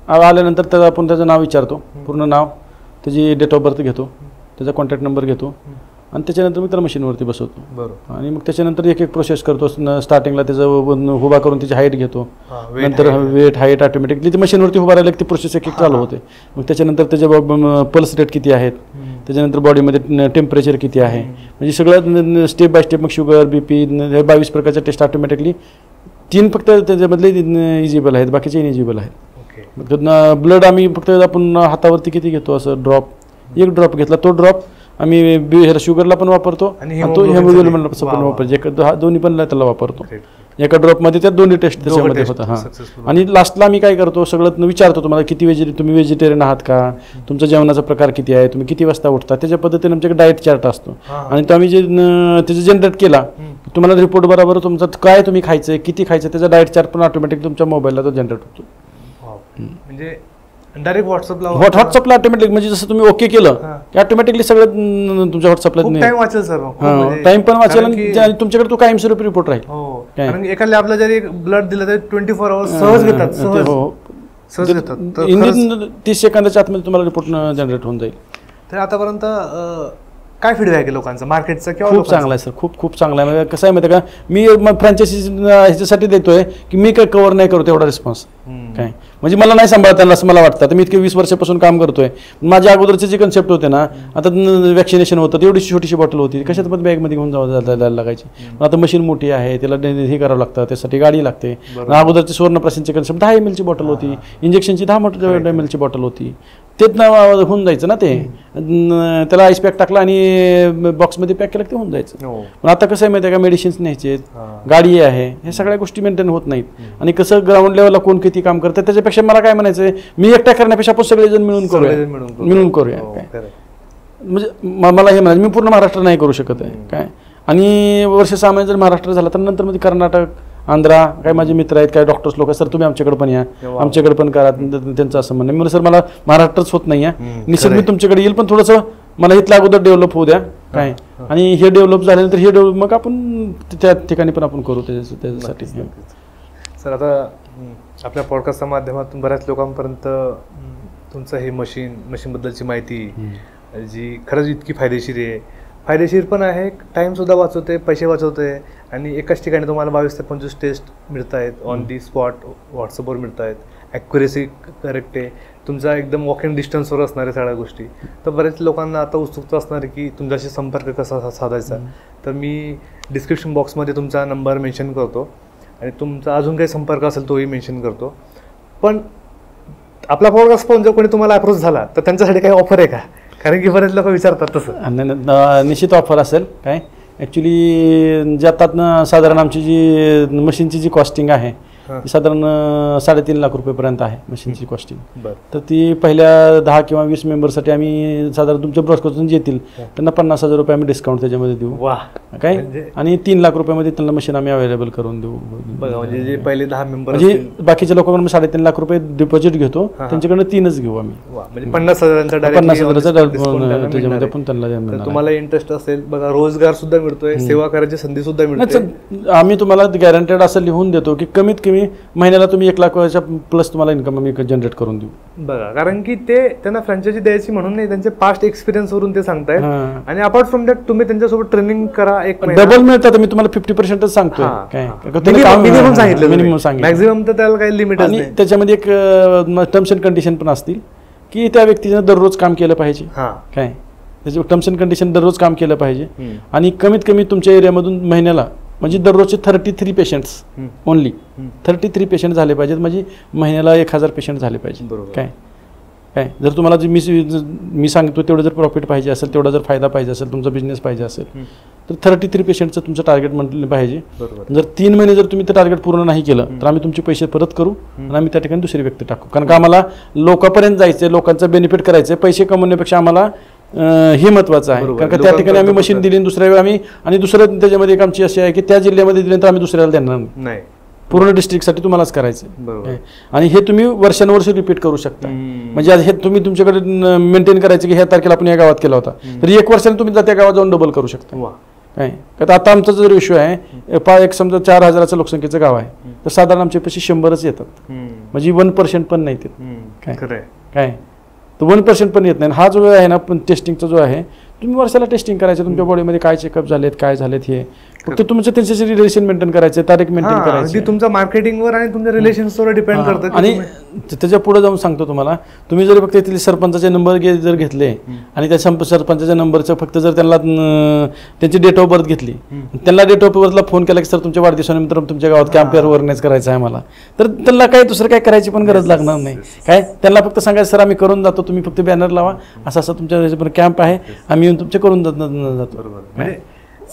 आल्यानंतर त्याला आपण त्याचं नाव विचारतो, पूर्ण नाव, त्याची डेट ऑफ बर्थ घेतो, त्याचा कॉन्टॅक्ट नंबर घेतो आणि त्याच्यानंतर मी त्याला मशीनवरती बसवतो. बरोबर. आणि मग त्याच्यानंतर एक एक प्रोसेस करतो. स्टार्टिंगला त्याचं उभा करून त्याची हाईट घेतो, नंतर वेट हाईट ऑटोमॅटिकली ती मशीनवरती उभा राहिला की ती प्रोसेस एक चालू होते. मग त्याच्यानंतर त्याच्या पल्स रेट किती आहेत, त्याच्यानंतर बॉडीमध्ये टेम्परेचर किती आहे, म्हणजे सगळं स्टेप बाय स्टेप. मग शुगर BP 22 प्रकारच्या टेस्ट ऑटोमॅटिकली 3 फक्त त्याच्यामधले इजिबल आहेत, बाकीचे इनिजिबल आहेत. मग ब्लड आम्ही फक्त आपण हातावरती किती घेतो असं ड्रॉप, 1 ड्रॉप घेतला तो ड्रॉप आम्ही शुगरला पण वापरतो आणि तो हेमोग्लोबिनला पण वापरतो. दोन्ही पण त्याला वापरतो. एका ड्रॉपमध्ये त्या दोन्ही टेस्ट त्याच्यामध्ये होतात. हां. आणि लास्टला आम्ही काय करतो सगळं विचारतो तुम्हाला किती तुम्ही व्हेजिटेरियन आहात का, तुमचा जेवणाचा प्रकार किती आहे, तुम्ही किती वाजता उठता, त्याच्या पद्धतीने आमच्याकडे डाएट चार्ट असतो आणि तो आम्ही जे त्याचं जनरेट केला तुम्हाला रिपोर्ट बरोबर तुमचा काय तुम्ही खायचं किती खायचं त्याचा डाएट चार्ट पण ऑटोमॅटिक तुमच्या मोबाईलला तो जनरेट होतो. म्हणजे डायरेक्ट व्हॉट्सअपला ऑटोमॅटिक म्हणजे जसं तुम्ही ओके केलं की ऑटोमॅटिकली सगळं तुमच्या व्हॉट्सअपला टाइम वाचेल सर. टाइम पण वाचेल आणि तुमच्याकडे तो कायमस्वरूपी रिपोर्ट राहील. एका लॅबला जरी ब्लड दिलं तरी 24 आवर्स सहज घेतात. सहज घेतात. 30 सेकंदाच्या आतमध्ये तुम्हाला रिपोर्ट जनरेट होऊन जाईल. तर आतापर्यंत काय फीडबॅक आहे लोकांचा मार्केटचा? खूप चांगला आहे सर, खूप चांगला आहे. कसं आहे माहिती आहे का, मी फ्रँचायसी ह्याच्यासाठी देतोय की मी काय कव्हर नाही करतो एवढा रिस्पॉन्स काय, म्हणजे मला नाही सांभाळताना असं मला वाटतं. आता मी इतके 20 वर्षापासून काम करतोय. माझ्या अगोदरचे जे कन्सेप्ट होते ना, आता वॅक्सिनेशन होतं एवढी छोटीशी बॉटल होती, कशात पण बॅगमध्ये घेऊन जायला लागायची. आता मशीन मोठी आहे, त्याला हे करावं लागतं, त्यासाठी गाडी लागते. अगोदरचे सुवर्णप्राशनचे कन्सेप्ट 10 ml ची बॉटल होती, इंजेक्शनची 10 ml ची बॉटल होती. तेच होऊन जायचं ना ते, त्याला आईस पॅक टाकला आणि बॉक्समध्ये पॅक केलं ते होऊन जायचं. पण आता कसं आहे माहिती आहे का, मेडिसिन्स न्यायचे, गाडी आहे, हे सगळ्या गोष्टी मेंटेन होत नाहीत. आणि कसं ग्राउंड लेवलला कोण किती काम करतं त्याच्यापेक्षा मला काय म्हणायचं, मी एकटा करण्यापेक्षा आपण सगळेजण मिळून करूया काय. म्हणजे मला हे म्हणायचं, मी पूर्ण महाराष्ट्र नाही करू शकत आहे काय. आणि वर्ष 6 महिने जर महाराष्ट्र झाला तर नंतर मध्ये कर्नाटक, आंध्रा, काय माझे मित्र आहेत, काय डॉक्टर्स लोक, सर तुम्ही आमच्याकडे पण या, आमच्याकडे पण करा. त्यांचं असं म्हणणं आहे. सर मला महाराष्ट्रच होत नाही आहे, निश्चित मी तुमच्याकडे येईल, पण थोडंसं मला इथल्या अगोदर डेव्हलप होऊ द्या काय. आणि हे डेव्हलप झाल्यानंतर हे डेव्हलप मग आपण त्या ठिकाणी पण आपण करू त्याच्यासाठी. सर आता आपल्या पॉडकास्टच्या माध्यमातून बऱ्याच लोकांपर्यंत तुमचं हे मशीनबद्दलची माहिती जी खरंच इतकी फायदेशीर पण आहे, टाईमसुद्धा वाचवते, पैसे वाचवते आणि एकाच ठिकाणी तुम्हाला 22 ते 25 टेस्ट मिळत आहेत, ऑन दी स्पॉट व्हॉट्सअपवर मिळत आहेत, ॲक्युरेसी करेक्ट आहे. तुमचा एकदम वॉक इन डिस्टन्सवर असणाऱ्या सगळ्या गोष्टी. तर बरेच लोकांना आता उत्सुकता असणार आहे की तुमच्याशी संपर्क कसा साधायचा. तर मी डिस्क्रिप्शन बॉक्समध्ये तुमचा नंबर मेन्शन करतो आणि तुमचा अजून काही संपर्क असेल तोही मेन्शन करतो. पण आपला पॉडकास्ट पाहून जर कोणी तुम्हाला अप्रोच झाला तर त्यांच्यासाठी काही ऑफर आहे का? कारण की बरेच लोक विचारतात तसं. निश्चित ऑफर असेल. काय ॲक्च्युली जे आता साधारण आमची जी मशीनची जी कॉस्टिंग आहे साधारण 3.5 लाख रुपयेपर्यंत आहे मशीनची कॉस्टिंग. तर ती पहिल्या 10 किंवा 20 मेंबरसाठी आम्ही साधारण तुमच्या ब्रॉडकास्टून येतील त्यांना 50,000 रुपये आम्ही डिस्काउंट त्याच्यामध्ये देऊ. काय आणि 3 लाख रुपयामध्ये त्यांना मशीन आम्ही अवेलेबल करून देऊ. म्हणजे जे पहिले 10 मेंबर म्हणजे बाकीच्या लोकांकडून 3.5 लाख रुपये डिपॉझिट घेतो त्यांच्याकडनं 3च घेऊ आम्ही. म्हणजे 50,000चा त्याच्यामध्ये पण त्यांना. तुम्हाला इंटरेस्ट असेल बघा रोजगार सुद्धा मिळतोय, सेवा करायची संधी सुद्धा मिळते. आम्ही तुम्हाला गॅरंटेड असं लिहून देतो की कमीत कमी महिन्याला तुम्ही 1 लाखाच्या प्लस तुम्हाला इन्कम आम्ही जनरेट करून देऊ. बघा कारण की ते त्यांना फ्रँचायझी द्यायची म्हणून नाही, त्यांचे पास्ट एक्सपिरियन्स वरून ते सांगतायत. आणि अपार्ट फ्रॉम दॅट तुम्ही त्यांच्यासोबत ट्रेनिंग करा. एक डबल मिळतात. मी तुम्हाला 50% सांगतोय. मिनिमम सांगितलं, मॅक्झिमम तर त्याला काही लिमिट आणि त्याच्यामध्ये एक टर्म्स अँड कंडिशन पण असतील की त्या व्यक्तीने दररोज काम केलं पाहिजे. काय त्याचे टर्म्स अँड कंडिशन दररोज काम केलं पाहिजे आणि कमीत कमी तुमच्या एरियामधून महिन्याला म्हणजे दररोजचे 33 पेशंट्स ओनली 33 पेशंट झाले पाहिजेत. म्हणजे महिन्याला 1000 पेशंट झाले पाहिजे. काय जर तुम्हाला जे मी सांगतो तेवढं जर प्रॉफिट पाहिजे असेल, तेवढा जर फायदा पाहिजे असेल, तुमचा बिझनेस पाहिजे असेल तर 33 पेशंटचं तुमचं टार्गेट म्हटलं पाहिजे. जर 3 महिने जर तुम्ही ते टार्गेट पूर्ण नाही केलं तर आम्ही तुमचे पैसे परत करू आणि आम्ही त्या ठिकाणी दुसरी व्यक्ती टाकू. कारण का आम्हाला लोकांपर्यंत जायचं, लोकांचा बेनिफिट करायचं, पैसे कमवण्यापेक्षा आम्हाला हे महत्वाचं आहे. कारण का त्या ठिकाणी आम्ही मशीन दिली दुसऱ्या वेळी आम्ही आणि दुसरं त्याच्यामध्ये एक आमची अशी आहे की त्या जिल्ह्यामध्ये दिल्यानंतर आम्ही दुसऱ्याला देणार नाही. पूर्ण डिस्ट्रिक्टसाठी तुम्हालाच करायचं आणि हे तुम्ही वर्षानुवर्ष रिपीट करू शकता. म्हणजे हे तुम्ही तुमच्याकडे मेंटेन करायचं की ह्या तारखेला आपण या गावात केला होता तर 1 वर्षाने तुम्ही त्या गावात जाऊन डबल करू शकता. काय तर आता आमचा जो रेशो आहे एक समजा 4,000 लोकसंख्येचं गाव आहे तर साधारण आमच्या पैसे 100च येतात. म्हणजे 1% पण नाही ते. काय तर 1% पण येत नाही. हा जो आहे ना पण टेस्टिंगचा जो आहे तुम्ही वर्षाला टेस्टिंग करायचं तुमच्या बॉडीमध्ये काय चेकअप झालेत, काय झालेत, हे फक्त तुमचं त्यांच्याशी रिलेशन मेंटेन करायचं, तारीख मेंटेन करायची. तुमच्या मार्केटिंगवर आणि तुमच्या रिलेशन्सवर डिपेंड करतं. आणि त्याच्या पुढे जाऊन सांगतो तुम्हाला, तुम्ही जर फक्त तिथले सरपंचाचे नंबर जर घेतले आणि त्या सरपंचाच्या नंबरचं फक्त जर त्यांना त्यांची डेट ऑफ बर्थ घेतली, त्यांना डेट ऑफ बर्थला फोन केला की सर तुमच्या वाढदिवसानंतर तुमच्या गावात कॅम्पेअर ऑर्गनाईज करायचं आहे मला, तर त्यांना काही दुसरं काय करायची पण गरज लागणार नाही. काय त्यांना फक्त सांगायचं सर आम्ही करून जातो, तुम्ही फक्त बॅनर लावा, असं असं तुमच्या कॅम्प आहे, आम्ही येऊन तुमचे करून जातो.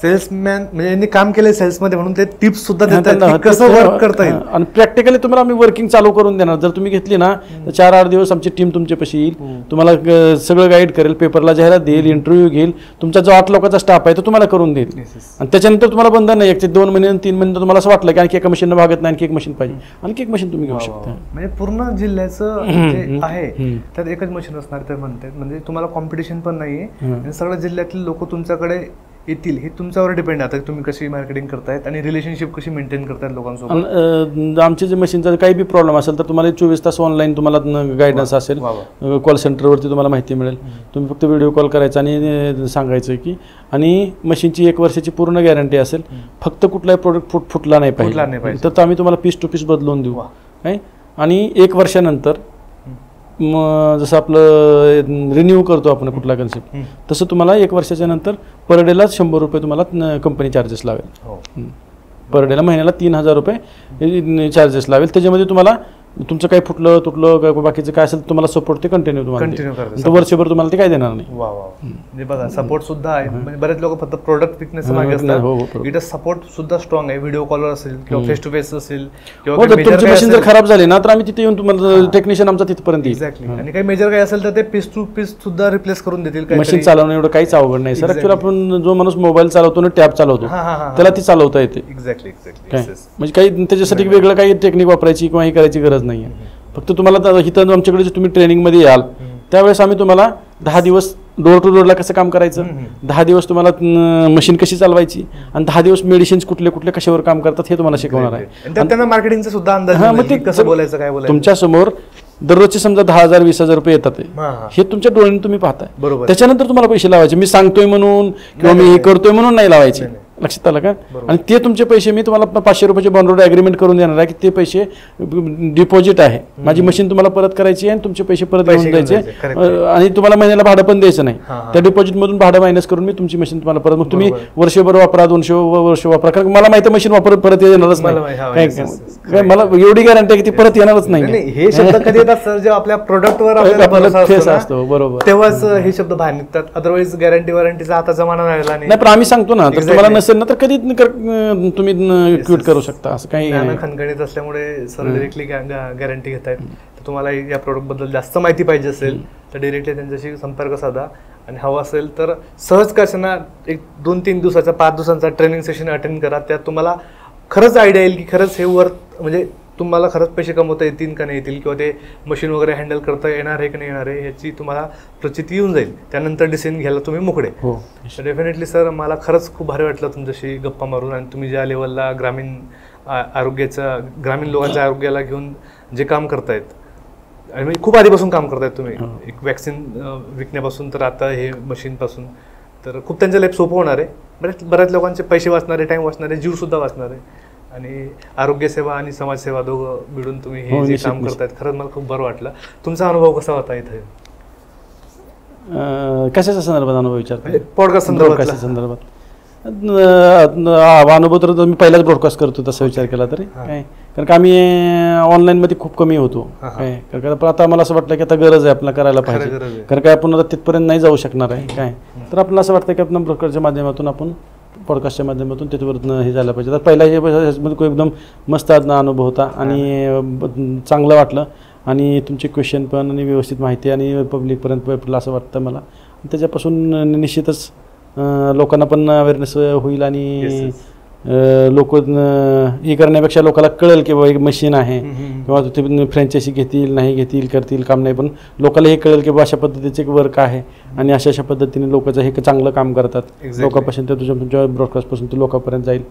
सेल्समॅन म्हणजे यांनी काम केलं सेल्समध्ये म्हणून ते टिप्स सुद्धा देतात कसं वर्क करता येईल. आणि प्रॅक्टिकली तुम्हाला आम्ही वर्किंग चालू करून देणार. जर तुम्ही घेतली ना तर 4-8 दिवस आमची टीम तुमच्यापाशी येईल, तुम्हाला सगळं गाईड करेल, पेपरला जाहिरात देईल, इंटरव्ह्यू घेईल, तुमचा जो 8 लोकांचा स्टाफ आहे तो तुम्हाला करून देईल. आणि त्याच्यानंतर तुम्हाला बंधन नाही, 2 महिने 3 महिने तुम्हाला असं वाटलं की आणखी एका मशीन भागत नाही, आणखी एक मशीन पाहिजे, आणखी एक मशीन तुम्ही घेऊ शकता. म्हणजे पूर्ण जिल्ह्याचं जे आहे त्यात एकच मशीन असणार ते म्हणतात. म्हणजे तुम्हाला कॉम्पिटिशन पण नाहीये आणि सगळ्या जिल्ह्यातले लोक तुमच्याकडे येतील. हे तुमच्यावर डिपेंड आहे तुम्ही कशी मार्केटिंग करतायत आणि रिलेशनशिप कशी मेंटेन करतायत लोकांसोबत. आमचे जे मशीनचा काही बी प्रॉब्लेम असेल तर तुम्हाला 24 तास ऑनलाईन तुम्हाला गायडन्स असेल, कॉल सेंटरवरती तुम्हाला माहिती मिळेल. तुम्ही फक्त व्हिडिओ कॉल करायचा आणि सांगायचं की, आणि मशीनची 1 वर्षाची पूर्ण गॅरंटी असेल, फक्त कुठलाही प्रोडक्ट फुटला नाही पाहिजे तर आम्ही तुम्हाला पीस टू पीस बदलून देऊ. काय आणि 1 वर्षानंतर जसं आपलं रिन्यू करतो आपण कुठला कन्सेप्ट, तसं तुम्हाला 1 वर्षाच्या नंतर पर डेला 100 रुपये तुम्हाला कंपनी चार्जेस लावेल. पर डेला महिन्याला 3,000 रुपये चार्जेस लावेल. त्याच्यामध्ये तुम्हाला तुमचं काही फुटलं तुटलं बाकीचं काय असेल तुम्हाला सपोर्ट ते कंटिन्यू तुम्हाला वर्षभर तुम्हाला ते काय देणार नाही. म्हणजे बघा सपोर्ट सुद्धा आहे. म्हणजे बरेच लोक फक्त प्रोडक्ट विकण्याचं मागे असतात, इथं सपोर्ट सुद्धा स्ट्रॉंग आहे. व्हिडिओ कॉलर असेल किंवा फेस टू फेस असेल किंवा तुमची मशीन जर खराब झाली ना तर आम्ही तिथे येऊन तुम्हाला टेक्निशियन आमचा तिथपर्यंत एक्झॅक्टली. आणि काही मेजर काय असेल तर ते पीस टू पीस सुद्धा रिप्लेस करून देतील. मशीन चालवणं एवढं काहीच अवघड नाही सर. ऍक्च्युअली आपण जो माणूस मोबाईल चालवतो ना, टॅब चालवतो, त्याला ती चालवता येते. एक्झॅक्टली. म्हणजे काही त्याच्यासाठी वेगळं काही टेक्निक वापरायची किंवा हे करायची गरज नाही. फक्त तुम्हाला इथं आमच्याकडे जे तुम्ही ट्रेनिंगमध्ये याल त्यावेळेस आम्ही तुम्हाला 10 दिवस डोर टू डोरला कसं काम करायचं, 10 दिवस तुम्हाला मशीन कशी चालवायची आणि 10 दिवस मेडिसिन्स कुठले कुठले कशावर काम करतात हे तुम्हाला शिकवणार आहे. त्यांना मार्केटिंगचा सुद्धा अंदाज, मग ते कसं बोलायचं काय बोलायचं. तुमच्या समोर दररोजचे समजा 10,000 20,000 रुपये येतात, हे तुमच्या डोळ्याने तुम्ही पाहताय. बरोबर. त्याच्यानंतर तुम्हाला पैसे लावायचे. मी सांगतोय म्हणून किंवा मी हे करतोय म्हणून नाही लावायचे. लक्षात आलं का? आणि ते तुमचे पैसे मी तुम्हाला 500 रुपयाचे बॉन्ड ॲग्रीमेंट करून देणार आहे की ते पैसे डिपॉझिट आहे, माझी मशीन तुम्हाला परत करायची आहे आणि तुमचे पैसे परत घेऊन द्यायचे आणि तुम्हाला महिन्याला भाडं पण द्यायचं नाही. त्या डिपॉझिटमधून भाडं मायनस करून मी तुमची मशीन तुम्हाला परत, मग तुम्ही वर्षभर वापरा, 200 वर्ष वापरा, कारण मला माहिती मशीन परत येणारच नाही. मला एवढी गॅरंटी आहे की ती परत येणारच नाही. हे शब्द कधी येतात सर जेव्हा आपल्या प्रोडक्टवर असतो, बरोबर, तेव्हाच हे शब्द बाहेर निघतात. अदरवाईज गॅरंटी वॉरंटीचा आता जमाना राहिला नाही. पण आम्ही सांगतो ना, तर तुम्हाला नसेल ना तर कधी तुम्ही क्विट करू शकता, असं काही खणखणीत असल्यामुळे सर डिरेक्टली गॅरंटी घेत आहेत. तर तुम्हाला या प्रोडक्ट बद्दल जास्त माहिती पाहिजे असेल तर डिरेक्टली त्यांच्याशी संपर्क साधा आणि हवा असेल तर सहज कशाना 1-2-3 दिवसाचा 5 दिवसांचा ट्रेनिंग सेशन अटेंड करा. त्यात तुम्हाला खरंच आयडिया येईल की खरंच हे वर्थ, म्हणजे तुम्हाला खरंच पैसे कमवता येतील का नाही येतील, किंवा ते मशीन वगैरे हँडल करता येणार आहे की नाही येणार आहे याची तुम्हाला प्रचिती येऊन जाईल. त्यानंतर डिसिजन घ्यायला तुम्ही मोकळे. तर डेफिनेटली सर मला खरंच खूप भारी वाटलं तुमच्याशी गप्पा मारून, आणि तुम्ही ज्या लेवलला ग्रामीण लोकांच्या आरोग्याला घेऊन जे काम करतायत आणि खूप आधीपासून काम करतायत तुम्ही, एक वॅक्सिन विकण्यापासून तर आता हे मशीनपासून, तर खूप त्यांचं लाईफ सोपं होणार आहे. बऱ्याच लोकांचे पैसे वाचणारे, टाइम वाचणारे, जीवसुद्धा वाचणार आहे. आणि आरोग्यसेवा आणि समाजसेवा दोघं मिळून तुम्ही हे जे काम करतायत खरंच मला खूप बरं वाटलं. तुमचा अनुभव कसा होता इथे? कशाच्या संदर्भात अनुभव विचारतो? पॉडकास्ट संदर्भात अनुभव तर मी पहिलाच ब्रॉडकास्ट करतो तसा विचार केला तरी काय, कारण का आम्ही ऑनलाईनमध्ये खूप कमी होतो काय, कारण आता मला असं वाटलं की आता गरज आहे आपल्याला करायला पाहिजे, कारण काय आपण आता तिथपर्यंत नाही जाऊ शकणार आहे काय. तर आपल्याला असं वाटतं की आपण ब्रॉडकास्टच्या माध्यमातून, आपण पॉडकास्टच्या माध्यमातून त्याच्यावरनं हे झालं पाहिजे. तर पहिला ह्याच्यामध्ये एकदम मस्त अनुभव होता आणि चांगलं वाटलं, आणि तुमचे क्वेश्चन पण आणि व्यवस्थित माहिती आणि पब्लिकपर्यंत पोहोचलं असं वाटतं मला. त्याच्यापासून निश्चितच लोकांना पण अवेअरनेस होईल आणि लोक हे करण्यापेक्षा लोकांना कळेल की बाबा एक मशीन आहे, किंवा ते फ्रँचायझी घेतील नाही घेतील करतील काम नाही, पण लोकांना हे कळेल की बाबा अशा पद्धतीचे एक वर्क आहे आणि अशा पद्धतीने लोकांचं हे चांगलं काम करतात. लोकांपासून ते तुमच्या ब्रॉडकास्टपासून ते लोकांपर्यंत जाईल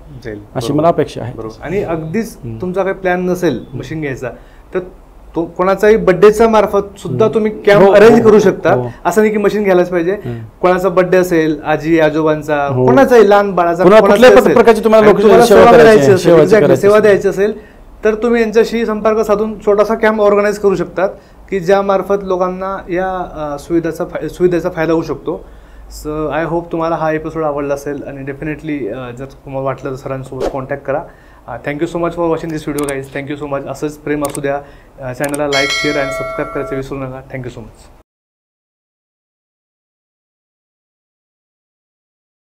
अशी मला अपेक्षा आहे. आणि अगदीच तुमचा काही प्लॅन नसेल मशीन घ्यायचा तर तो कोणाचाही बर्थडेचा मार्फत सुद्धा तुम्ही कॅम्प अरेंज करू शकता. असं नाही की मशीन घ्यायलाच पाहिजे, कोणाचा बर्थडे असेल, आजी आजोबांचा, कोणाचाही लहान बाळाचा, सेवा द्यायची असेल तर तुम्ही यांच्याशी संपर्क साधून छोटासा कॅम्प ऑर्गनाईज करू शकतात की ज्या मार्फत लोकांना या सुविधेचा फायदा होऊ शकतो. सो आय होप तुम्हाला हा एपिसोड आवडला असेल, आणि डेफिनेटली जर तुम्हाला वाटलं तर सरांसोबत कॉन्टॅक्ट करा. Thank you so much for watching this video guys. Thank you so much. असंच प्रेम असू द्या. चॅनलला लाईक, शेअर आणि सबस्क्राईब करायचं विसरू नका. Thank you so much.